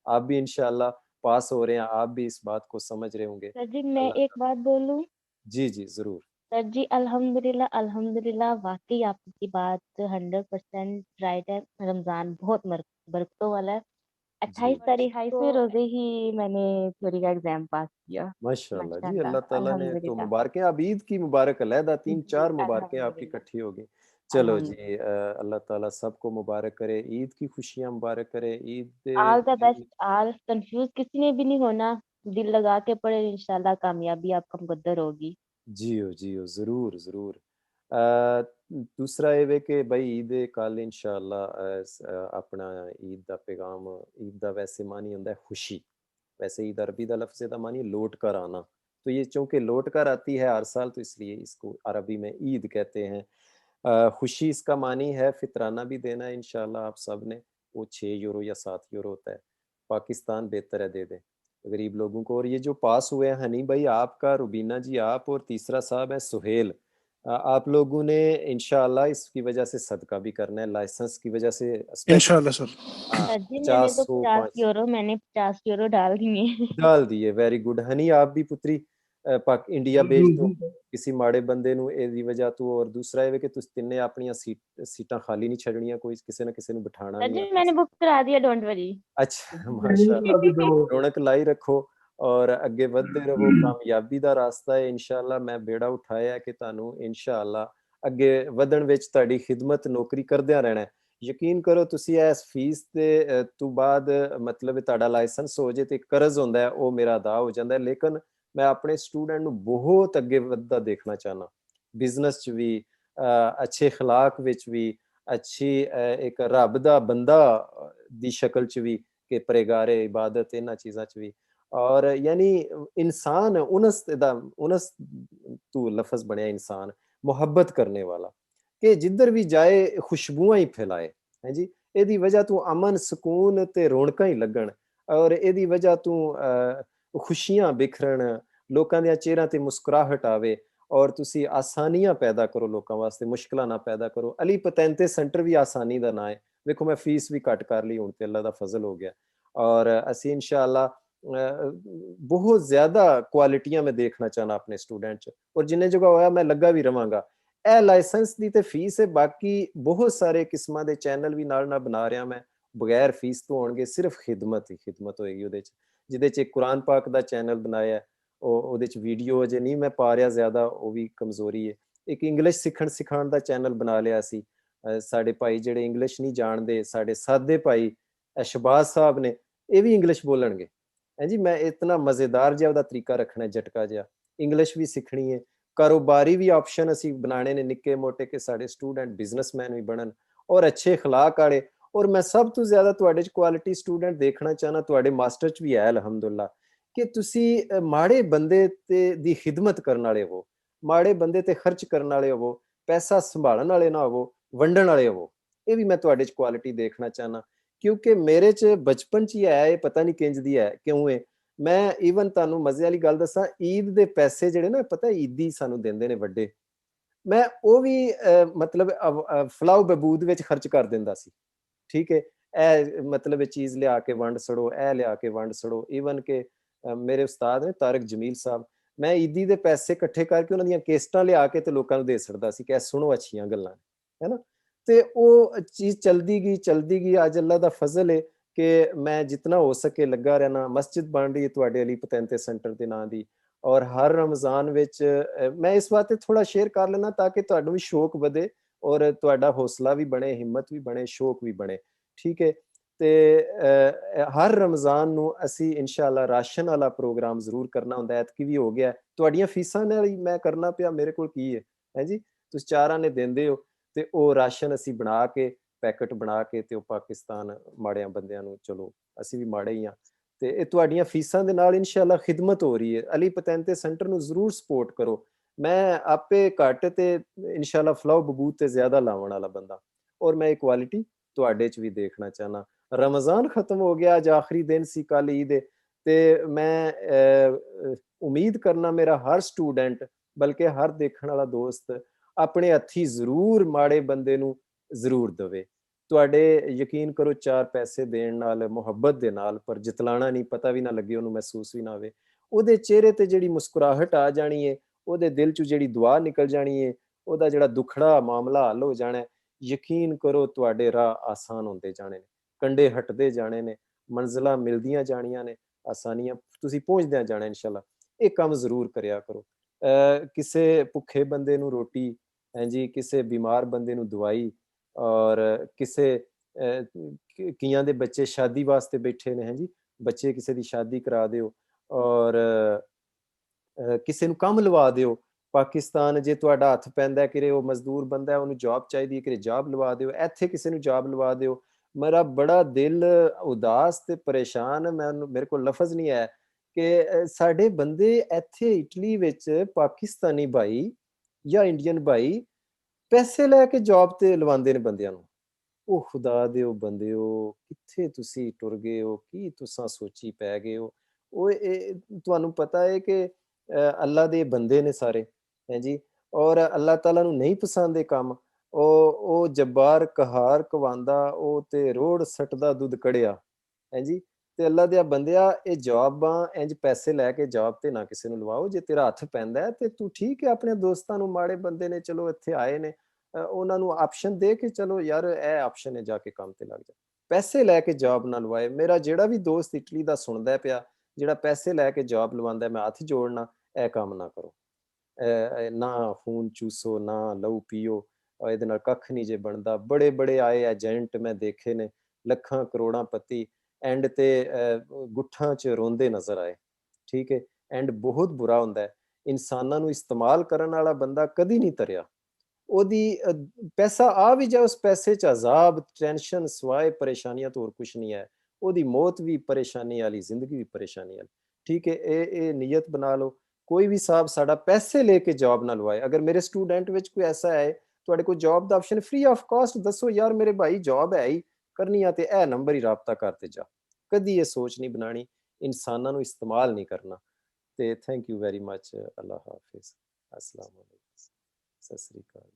आप भी इंशाल्लाह पास हो रहे हैं, आप भी इस बात को समझ रहे होंगे। सर जी मैं अल्लाह एक बात बोलूं? जी जी जरूर। सर जी अल्हम्दुलिल्लाह अल्हम्दुलिल्लाह, वाकई आपकी बात 100% राइट है। रमजान बहुत बरकतों वाला है। 28 जी तारीख 28वें रोजे ही मैंने थ्योरी का एग्जाम पास किया। माशाल्लाह जी, माशाल्लाह अल्लाह ताला ने तो अल्हम्दुलिल्लाह। मुबारकें। आप ईद की मुबारक अलहदा 3 4 मुबारकें आपकी अल्हम्दुलिल्लाह इकट्ठी होगी। चलो जी, अल्हम्दुलिल्लाह। अल्लाह ताला सबको मुबारक करे, ईद की खुशियां मुबारक करे। Eid all the best. They all confuse किसी ने भी नहीं होना, दिल लगा के पढ़े, इंशाल्लाह कामयाबी आपका मुकद्दर होगी। जियो जरूर जरूर। अ, दूसरा ਇਹ ਵੇ ਕਿ ਬਈ ਈਦ ਕੱਲ ਇਨਸ਼ਾਅੱਲਾ ਆਪਣਾ ਈਦ ਦਾ ਪੈगाम, ईद ਦਾ वैसे मानी ਹੁੰਦਾ है खुशी। वैसे ईद अरबी का लफ्ज़ का मानी लौट कर आना, तो ये चूंकि लौट कर आती है हर साल, तो इसलिए इसको अरबी में ईद कहते हैं। खुशी इसका मानी है फितराना भी देना है इंशाल्लाह आप सब ने। वो 6 यूरो या 7 यूरो होता है। पाकिस्तान बेहतर है दे दे गरीब लोगों को। और ये जो पास हुए हैं हनी भाई, आपका, रुबीना जी आप, और तीसरा साहब है सुहेल, आप लोगों ने इंशाल्लाह इसकी वजह से सदका भी करना है, लाइसेंस की वजह से स्पेशल। इंशाल्लाह सर। हाँ, सर जी 50 100 5 मैंने 50 यूरो डाल दिए। डाल दिए, वेरी गुड। हनी आप भी पुत्री पाक इंडिया जी भेज जी दो जी सर। किसी माड़े बंदे ਨੂੰ ਇਹਦੀ ਵਜ੍ਹਾ ਤੋਂ। ਔਰ ਦੂਸਰਾ ਇਹ ਵੇ ਕਿ ਤੁਸੀਂ ਤਿੰਨੇ ਆਪਣੀਆਂ ਸੀਟਾਂ ਖਾਲੀ ਨਹੀਂ ਛੱਡਣੀਆਂ, ਕੋਈ ਕਿਸੇ ਨਾ ਕਿਸੇ ਨੂੰ ਬਿਠਾਣਾ सर ਵੀ जी ਹੈ अपनी मैंने सीट। बुक करा दिया, डोंट वरी। अच्छा ट्रेनिंग माशाल्लाह, करा दी दो। रौनक लाई रखो और ਅੱਗੇ ਵਧਦੇ ਰਹੋ। ਕਾਮਯਾਬੀ ਦਾ ਰਾਸਤਾ ਹੈ ਇਨਸ਼ਾਅੱਲਾ। ਮੈਂ ਬੇੜਾ ਉਠਾਇਆ ਕਿ ਤੁਹਾਨੂੰ ਇਨਸ਼ਾਅੱਲਾ ਅੱਗੇ ਵਧਣ ਵਿੱਚ ਤੁਹਾਡੀ ਖਿਦਮਤ ਨੌਕਰੀ ਕਰਦਿਆਂ ਰਹਿਣਾ ਹੈ। ਯਕੀਨ ਕਰੋ ਤੁਸੀਂ ਇਸ ਫੀਸ ਦੇ ਤੋਂ ਬਾਅਦ ਮਤਲਬ ਤੁਹਾਡਾ ਲਾਇਸੈਂਸ ਹੋ ਜੇ ਤੇ ਕਰਜ਼ ਹੁੰਦਾ ਹੈ ਉਹ ਮੇਰਾ ਅਦਾ ਹੋ ਜਾਂਦਾ ਹੈ। ਲੇਕਿਨ ਮੈਂ ਆਪਣੇ ਸਟੂਡੈਂਟ ਨੂੰ ਬਹੁਤ ਅੱਗੇ ਵਧਦਾ ਦੇਖਣਾ ਚਾਹਨਾ, ਬਿਜ਼ਨਸ 'ਚ ਵੀ, ਅੱਛੇ ਅਖਲਾਕ ਵਿੱਚ ਵੀ, ਅੱਛੀ ਇੱਕ ਰੱਬ ਦਾ ਬੰਦਾ ਦੀ ਸ਼ਕਲ 'ਚ ਵੀ, ਕਿ ਪਰਹੇਜ਼ਾਰੇ ਇਬਾਦਤ ਇਹਨਾਂ ਚੀਜ਼ਾਂ 'ਚ ਵੀ। ਔਰ ਯਾਨੀ इंसान उनस तू लफ्ज बनया इंसान मुहब्बत करने वाला, कि जिधर भी जाए खुशबुआं ही फैलाए है जी। ਇਹਦੀ ਵਜ੍ਹਾ ਤੋਂ ਅਮਨ ਸਕੂਨ ਤੇ ਰੌਣਕਾਂ ਹੀ ਲੱਗਣ, ਔਰ ਇਹਦੀ ਵਜ੍ਹਾ ਤੋਂ ਖੁਸ਼ੀਆਂ ਬਿਖਰਨ, ਲੋਕਾਂ ਦੇ ਚਿਹਰਿਆਂ ਤੇ ਮੁਸਕਰਾਹਟ ਆਵੇ, ਔਰ ਤੁਸੀਂ ਆਸਾਨੀਆਂ ਪੈਦਾ ਕਰੋ ਲੋਕਾਂ ਵਾਸਤੇ, ਮੁਸ਼ਕਲਾਂ ਨਾ ਪੈਦਾ ਕਰੋ। ਅਲੀ ਪਤੈਂਤੇ ਸੈਂਟਰ ਵੀ ਆਸਾਨੀ ਦਾ ਨਾਂ ਹੈ। ਵੇਖੋ ਮੈਂ ਫੀਸ ਵੀ ਘੱਟ ਕਰ ਲਈ ਹੁਣ ਤੇ ਅੱਲਾ ਦਾ ਫਜ਼ਲ ਹੋ ਗਿਆ। ਔਰ ਅਸੀਂ ਇਨਸ਼ਾਅੱਲਾ ਬਹੁਤ ਜ਼ਿਆਦਾ ਕੁਆਲਿਟੀਆਂ ਮੈਂ ਦੇਖਣਾ ਚਾਹਨਾ ਆਪਣੇ ਸਟੂਡੈਂਟ 'ਚ, ਔਰ ਜਿੰਨੇ ਜਗ੍ਹਾ ਹੋਇਆ ਮੈਂ ਲੱਗਾ ਵੀ ਰਵਾਂਗਾ। ਇਹ ਲਾਇਸੈਂਸ ਦੀ ਤੇ ਫੀਸ ਹੈ, ਬਾਕੀ ਬਹੁਤ ਸਾਰੇ ਕਿਸਮਾਂ ਦੇ ਚੈਨਲ ਵੀ ਨਾਲ ਨਾਲ ਬਣਾ ਰਿਹਾ ਮੈਂ, ਬਗੈਰ ਫੀਸ ਤੋਂ ਹੋਣਗੇ। ਸਿਰਫ ਖਿਦਮਤ ਹੀ ਖਿਦਮਤ ਹੋਏਗੀ ਉਹਦੇ 'ਚ। ਜਿਹਦੇ 'ਚ ਕੁਰਾਨ ਪਾਕ ਦਾ ਚੈਨਲ ਬਣਾਇਆ, ਉਹਦੇ 'ਚ ਵੀਡੀਓ ਅਜੇ ਨਹੀਂ ਮੈਂ ਪਾ ਰਿਹਾ ਜ਼ਿਆਦਾ, ਉਹ ਵੀ ਕਮਜ਼ੋਰੀ ਹੈ। ਇੱਕ ਇੰਗਲਿਸ਼ ਸਿਖਾਉਣ ਦਾ ਚੈਨਲ ਬਣਾ ਲਿਆ ਸੀ। ਸਾਡੇ ਭਾਈ ਜਿਹੜੇ ਇੰਗਲਿਸ਼ ਨਹੀਂ ਜਾਣਦੇ, ਸਾਡੇ ਸਾਦੇ ਭਾਈ ਸ਼ਬਾਜ਼ ਸਾਹਿਬ ਨੇ, ਇਹ ਵੀ ਇੰਗਲਿਸ਼ ਬੋਲਣਗੇ ਹੈ ਜੀ। ਮੈਂ ਇਤਨਾ ਮਜ਼ੇਦਾਰ ਜਿਹਾ ਉਹਦਾ ਤਰੀਕਾ ਰੱਖਣਾ, ਝਟਕਾ ਜਿਹਾ। ਇੰਗਲਿਸ਼ ਵੀ ਸਿੱਖਣੀ ਹੈ। ਕਾਰੋਬਾਰੀ ਵੀ ਆਪਸ਼ਨ ਅਸੀਂ ਬਣਾਣੇ ਨੇ ਨਿੱਕੇ ਮੋਟੇ, ਕਿ ਸਾਡੇ ਸਟੂਡੈਂਟ ਬਿਜ਼ਨਸਮੈਨ ਵੀ ਬਣਨ ਔਰ ਅੱਛੇ ਅਖਲਾਕ ਵਾਲੇ। ਔਰ ਮੈਂ ਸਭ ਤੋਂ ਜ਼ਿਆਦਾ ਤੁਹਾਡੇ 'ਚ ਕੁਆਲਿਟੀ ਸਟੂਡੈਂਟ ਦੇਖਣਾ ਚਾਹਨਾ, ਤੁਹਾਡੇ ਮਾਸਟਰ 'ਚ ਵੀ ਹੈ ਅਲਹਮਦੁਲਿਲਾ, ਕਿ ਤੁਸੀਂ ਮਾੜੇ ਬੰਦੇ ਤੇ ਦੀ ਖਿਦਮਤ ਕਰਨ ਵਾਲੇ ਹੋ, ਮਾੜੇ ਬੰਦੇ ਤੇ ਖਰਚ ਕਰਨ ਵਾਲੇ ਹੋ, ਪੈਸਾ ਸੰਭਾਲਣ ਵਾਲੇ ਨਾ ਹੋਵੋ, ਵੰਡਣ ਵਾਲੇ ਹੋ। ਇਹ ਵੀ ਮੈਂ ਤੁਹਾਡੇ 'ਚ ਕੁਆਲਿਟੀ ਦੇਖਣਾ ਚਾਹਨਾ, ਕਿਉਂਕਿ ਮੇਰੇ 'ਚ ਬਚਪਨ 'ਚ ਹੀ ਹੈ ਇਹ, ਪਤਾ ਨਹੀਂ ਕਿੰਜ ਦੀ ਹੈ ਕਿਉਂ ਹੈ। ਮੈਂ ਈਵਨ ਤੁਹਾਨੂੰ ਮਜ਼ੇ ਵਾਲੀ ਗੱਲ ਦੱਸਾਂ, ਈਦ ਦੇ ਪੈਸੇ ਜਿਹੜੇ ਨਾ, ਪਤਾ ਈਦੀ ਸਾਨੂੰ ਦਿੰਦੇ ਨੇ ਵੱਡੇ, ਮੈਂ ਉਹ ਵੀ ਮਤਲਬ ਫਲਾਹ ਬਹਬੂਦ ਵਿੱਚ ਖਰਚ ਕਰ ਦਿੰਦਾ ਸੀ। ਠੀਕ ਹੈ, ਇਹ ਮਤਲਬ ਇਹ ਚੀਜ਼ ਲਿਆ ਕੇ ਵੰਡ ਛੜੋ, ਇਹ ਲਿਆ ਕੇ ਵੰਡ ਛੜੋ। ਈਵਨ ਕਿ ਮੇਰੇ ਉਸਤਾਦ ਨੇ ਤਾਰਿਕ ਜਮੀਲ ਸਾਹਿਬ, ਮੈਂ ਈਦੀ ਦੇ ਪੈਸੇ ਇਕੱਠੇ ਕਰਕੇ ਉਹਨਾਂ ਦੀਆਂ ਕੇਸਟਾਂ ਲਿਆ ਕੇ ਤੇ ਲੋਕਾਂ ਨੂੰ ਦੇ ਛੱਡਦਾ ਸੀ ਕਿ ਸੁਣੋ ਅੱਛੀਆਂ ਗੱਲਾਂ, ਹੈ ਨਾ। ਤੇ ਉਹ ਚੀਜ਼ ਚਲਦੀ ਗਈ। ਅੱਜ ਅੱਲਾ ਦਾ ਫਜ਼ਲ ਹੈ ਕਿ ਮੈਂ ਜਿਤਨਾ ਹੋ ਸਕੇ ਲੱਗਾ ਰਹਿਣਾ। ਮਸਜਿਦ ਬਣ ਰਹੀ ਹੈ ਤੁਹਾਡੇ ਅਲੀ ਪਤੈਂਤੇ ਸੈਂਟਰ ਦੇ ਨਾਂ ਦੀ, ਔਰ ਹਰ ਰਮਜ਼ਾਨ ਵਿੱਚ ਮੈਂ ਇਸ ਵਾਸਤੇ ਥੋੜਾ ਸ਼ੇਅਰ ਕਰ ਲੈਣਾ ਤਾਂ ਕਿ ਤੁਹਾਨੂੰ ਵੀ ਸ਼ੌਕ ਵਧੇ, ਔਰ ਤੁਹਾਡਾ ਹੌਸਲਾ ਵੀ ਬਣੇ, ਹਿੰਮਤ ਵੀ ਬਣੇ, ਸ਼ੌਕ ਵੀ ਬਣੇ। ਠੀਕ ਹੈ, ਤੇ ਹਰ ਰਮਜ਼ਾਨ ਨੂੰ ਅਸੀਂ ਇਨਸ਼ਾਅੱਲਾ ਰਾਸ਼ਨ ਵਾਲਾ ਪ੍ਰੋਗਰਾਮ ਜ਼ਰੂਰ ਕਰਨਾ ਹੁੰਦਾ। ਐਤਕੀ ਵੀ ਹੋ ਗਿਆ। ਤੁਹਾਡੀਆਂ ਫੀਸਾਂ ਨਾਲ ਹੀ ਮੈਂ ਕਰਨਾ ਪਿਆ, ਮੇਰੇ ਕੋਲ ਕੀ ਹੈ ਜੀ। ਤੁਸੀਂ ਚਾਰਾਂ ਨੇ ਦਿੰਦੇ ਹੋ, ਤੇ ਉਹ ਰਾਸ਼ਨ ਅਸੀਂ ਬਣਾ ਕੇ, ਪੈਕਟ ਬਣਾ ਕੇ, ਤੇ ਉਹ ਪਾਕਿਸਤਾਨ ਮਾੜਿਆਂ ਬੰਦਿਆਂ ਨੂੰ, ਚਲੋ ਅਸੀਂ ਵੀ ਮਾੜੇ ਹੀ ਹਾਂ, ਤੇ ਇਹ ਤੁਹਾਡੀਆਂ ਫੀਸਾਂ ਦੇ ਨਾਲ ਇਨਸ਼ਾਅੱਲਾ ਖਿਦਮਤ ਹੋ ਰਹੀ ਹੈ। ਅਲੀ ਪਤੈਂਤੇ ਸੈਂਟਰ ਨੂੰ ਜ਼ਰੂਰ ਸਪੋਰਟ ਕਰੋ। ਮੈਂ ਆਪੇ ਘੱਟ ਤੇ ਇਨਸ਼ਾਅੱਲਾ ਫਲਾਹ ਬਬੂਦ ਤੇ ਜ਼ਿਆਦਾ ਲਾਉਣ ਵਾਲਾ ਬੰਦਾ, ਔਰ ਮੈਂ ਇਹ ਕੁਆਲਿਟੀ ਤੁਹਾਡੇ 'ਚ ਵੀ ਦੇਖਣਾ ਚਾਹਨਾ। ਰਮਜ਼ਾਨ ਖਤਮ ਹੋ ਗਿਆ, ਅੱਜ ਆਖਰੀ ਦਿਨ ਸੀ, ਕੱਲ ਈਦ ਹੈ, ਤੇ ਮੈਂ उम्मीद करना मेरा हर स्टूडेंट बल्कि हर देखने वाला दोस्त अपने हथी जरूर माड़े बंदे नू जरूर दवे। ਤੁਹਾਡੇ ਯਕੀਨ ਕਰੋ 4 ਪੈਸੇ ਦੇਣ ਨਾਲ, ਮੁਹੱਬਤ ਦੇ ਨਾਲ, ਪਰ ਜਿਤਲਾਣਾ ਨਹੀਂ, ਪਤਾ ਵੀ ਨਾ ਲੱਗੇ, ਉਹਨੂੰ ਮਹਿਸੂਸ ਵੀ ਨਾ ਹੋਵੇ, ਉਹਦੇ ਚਿਹਰੇ ਤੇ ਜਿਹੜੀ ਮੁਸਕਰਾਹਟ ਆ ਜਾਣੀ ਹੈ, ਉਹਦੇ ਦਿਲ ਚੋਂ ਜਿਹੜੀ ਦੁਆ ਨਿਕਲ ਜਾਣੀ ਹੈ, ਉਹਦਾ ਜਿਹੜਾ ਦੁਖੜਾ ਮਾਮਲਾ ਹੱਲ ਹੋ ਜਾਣਾ, ਯਕੀਨ ਕਰੋ ਤੁਹਾਡੇ ਰਾਹ ਆਸਾਨ ਹੁੰਦੇ ਜਾਣੇ ਨੇ, ਕੰਡੇ ਹਟਦੇ ਜਾਣੇ ਨੇ, ਮੰਜ਼ਿਲਾਂ ਮਿਲਦੀਆਂ ਜਾਣੀਆਂ ਨੇ, ਆਸਾਨੀਆਂ ਤੁਸੀਂ ਪਹੁੰਚਦਿਆਂ ਜਾਣਾ ਇਨਸ਼ਾਅੱਲਾ। ਇਹ ਕੰਮ ਜ਼ਰੂਰ ਕਰਿਆ ਕਰੋ। ਕਿਸੇ ਭੁੱਖੇ ਬੰਦੇ ਨੂੰ ਰੋਟੀ, ਹਾਂਜੀ, ਕਿਸੇ ਬਿਮਾਰ ਬੰਦੇ ਨੂੰ ਦਵਾਈ, ਔਰ ਕਿਸੇ ਕਈਆਂ ਦੇ ਬੱਚੇ ਸ਼ਾਦੀ ਵਾਸਤੇ ਬੈਠੇ ਨੇ, ਹਾਂਜੀ, ਬੱਚੇ ਕਿਸੇ ਦੀ ਸ਼ਾਦੀ ਕਰਾ ਦਿਓ, ਔਰ ਕਿਸੇ ਨੂੰ ਕੰਮ ਲਵਾ ਦਿਓ। ਪਾਕਿਸਤਾਨ ਜੇ ਤੁਹਾਡਾ ਹੱਥ ਪੈਂਦਾ ਕਿ ਉਹ ਮਜ਼ਦੂਰ ਬੰਦਾ ਹੈ, ਉਹਨੂੰ ਜੌਬ ਚਾਹੀਦੀ ਹੈ, ਕਿ ਜੌਬ ਲਵਾ ਦਿਓ, ਇੱਥੇ ਕਿਸੇ ਨੂੰ ਜੌਬ ਲਵਾ ਦਿਓ। ਮੇਰਾ ਬੜਾ ਦਿਲ ਉਦਾਸ ਤੇ ਪਰੇਸ਼ਾਨ, ਮੇਰੇ ਕੋਲ ਲਫ਼ਜ਼ ਨਹੀਂ ਹੈ ਕਿ ਸਾਡੇ ਬੰਦੇ ਇੱਥੇ ਇਟਲੀ ਵਿੱਚ ਪਾਕਿਸਤਾਨੀ ਭਾਈ ਜਾਂ ਇੰਡੀਅਨ ਭਾਈ ਪੈਸੇ ਲੈ ਕੇ ਜੌਬ ਤੇ ਲਵਾਉਂਦੇ ਨੇ ਬੰਦਿਆਂ ਨੂੰ। ਉਹ ਖੁਦਾ ਦਿਓ ਬੰਦਿਓ, ਕਿੱਥੇ ਤੁਸੀਂ ਟੁਰ ਗਏ ਹੋ, ਕੀ ਤੁਸਾਂ ਸੋਚੀ ਪੈ ਗਏ ਹੋ। ਉਹ ਇਹ ਤੁਹਾਨੂੰ ਪਤਾ ਹੈ ਕਿ ਅੱਲਾ ਦੇ ਬੰਦੇ ਨੇ ਸਾਰੇ, ਹਾਂਜੀ, ਔਰ ਅੱਲਾਹ ਤਾਲਾ ਨੂੰ ਨਹੀਂ ਪਸੰਦ ਇਹ ਕੰਮ। ਉਹ ਜੱਬਾਰ ਕਹਾਰ ਕਵਾਂਦਾ, ਉਹ ਤੇ ਰੋੜ ਸੱਟਦਾ ਦੁੱਧ ਕੜਿਆ, ਹਾਂਜੀ। ਤੇ ਅੱਲਾ ਦੇ ਬੰਦਿਆ, ਇਹ ਜੌਬਾਂ ਇੰਜ ਪੈਸੇ ਲੈ ਕੇ ਜੌਬ ਤੇ ਨਾ ਕਿਸੇ ਨੂੰ ਲਵਾਓ। ਜੇ ਤੇਰਾ ਹੱਥ ਪੈਂਦਾ ਹੈ ਤੇ ਤੂੰ ਠੀਕ ਹੈ, ਆਪਣੇ ਦੋਸਤਾਂ ਨੂੰ, ਮਾੜੇ ਬੰਦੇ ਨੇ, ਚਲੋ ਇੱਥੇ ਆਏ ਨੇ, ਉਹਨਾਂ ਨੂੰ ਆਪਸ਼ਨ ਦੇ ਕੇ ਚਲੋ ਯਾਰ ਇਹ ਆਪਸ਼ਨ ਹੈ, ਜਾ ਕੇ ਕੰਮ ਤੇ ਲੱਗ ਜਾ। ਪੈਸੇ ਲੈ ਕੇ ਜੌਬ ਨਾ ਲਵਾਏ। ਮੇਰਾ ਜਿਹੜਾ ਵੀ ਦੋਸਤ ਇਟਲੀ ਦਾ ਸੁਣਦਾ ਪਿਆ, ਜਿਹੜਾ ਪੈਸੇ ਲੈ ਕੇ ਜੌਬ ਲਵਾਉਂਦਾ, ਮੈਂ ਹੱਥ ਜੋੜਨਾ, ਇਹ ਕੰਮ ਨਾ ਕਰੋ। ਨਾ ਖੂਨ ਚੂਸੋ, ਨਾ ਲਹੂ ਪੀਓ, ਇਹਦੇ ਨਾਲ ਕੱਖ ਨਹੀਂ ਜੇ ਬਣਦਾ। ਬੜੇ ਬੜੇ ਆਏ ਏਜੰਟ ਮੈਂ ਦੇਖੇ ਨੇ, ਲੱਖਾਂ ਕਰੋੜਾਂ ਪਤੀ, ਐਂਡ ਤੇ ਗੁੱਠਾਂ 'ਚ ਰੋਂਦੇ ਨਜ਼ਰ ਆਏ, ਠੀਕ ਹੈ। ਐਂਡ ਬਹੁਤ ਬੁਰਾ ਹੁੰਦਾ ਹੈ। ਇਨਸਾਨਾਂ ਨੂੰ ਇਸਤੇਮਾਲ ਕਰਨ ਵਾਲਾ ਬੰਦਾ ਕਦੀ ਨਹੀਂ ਤਰਿਆ। ਉਹਦੀ ਪੈਸਾ ਆ ਵੀ ਜਾਏ, ਉਸ ਪੈਸੇ 'ਚ ਅਜ਼ਾਬ, ਟੈਨਸ਼ਨ, ਸਵਾਏ ਪਰੇਸ਼ਾਨੀਆਂ ਤੋਂ ਹੋਰ ਕੁਛ ਨਹੀਂ ਹੈ। ਉਹਦੀ ਮੌਤ ਵੀ ਪਰੇਸ਼ਾਨੀ ਵਾਲੀ, ਜ਼ਿੰਦਗੀ ਵੀ ਪਰੇਸ਼ਾਨੀ ਵਾਲੀ, ਠੀਕ ਹੈ। ਇਹ ਨੀਅਤ ਬਣਾ ਲਓ, ਕੋਈ ਵੀ ਸਾਹਿਬ ਸਾਡਾ ਪੈਸੇ ਲੈ ਕੇ ਜੌਬ ਨਾ ਲਵਾਏ। ਅਗਰ ਮੇਰੇ ਸਟੂਡੈਂਟ ਵਿੱਚ ਕੋਈ ਐਸਾ ਹੈ, ਤੁਹਾਡੇ ਕੋਲ job the option free of cost, ਦੱਸੋ ਯਾਰ ਮੇਰੇ ਭਾਈ ਜੌਬ ਹੈ ਹੀ ਕਰਨੀ ਆ, ਤੇ ਇਹ ਨੰਬਰ ਹੀ ਰਾਬਤਾ ਕਰਤੇ ਜਾ। ਕਦੀ ਇਹ ਸੋਚ ਨਹੀਂ ਬਣਾਣੀ, ਇਨਸਾਨਾਂ ਨੂੰ ਇਸਤੇਮਾਲ ਨਹੀਂ ਕਰਨਾ। ਤੇ thank you very much. Allah Hafiz. Islam ਵਾਲੇਕੁਮ। Sat Sri Akal.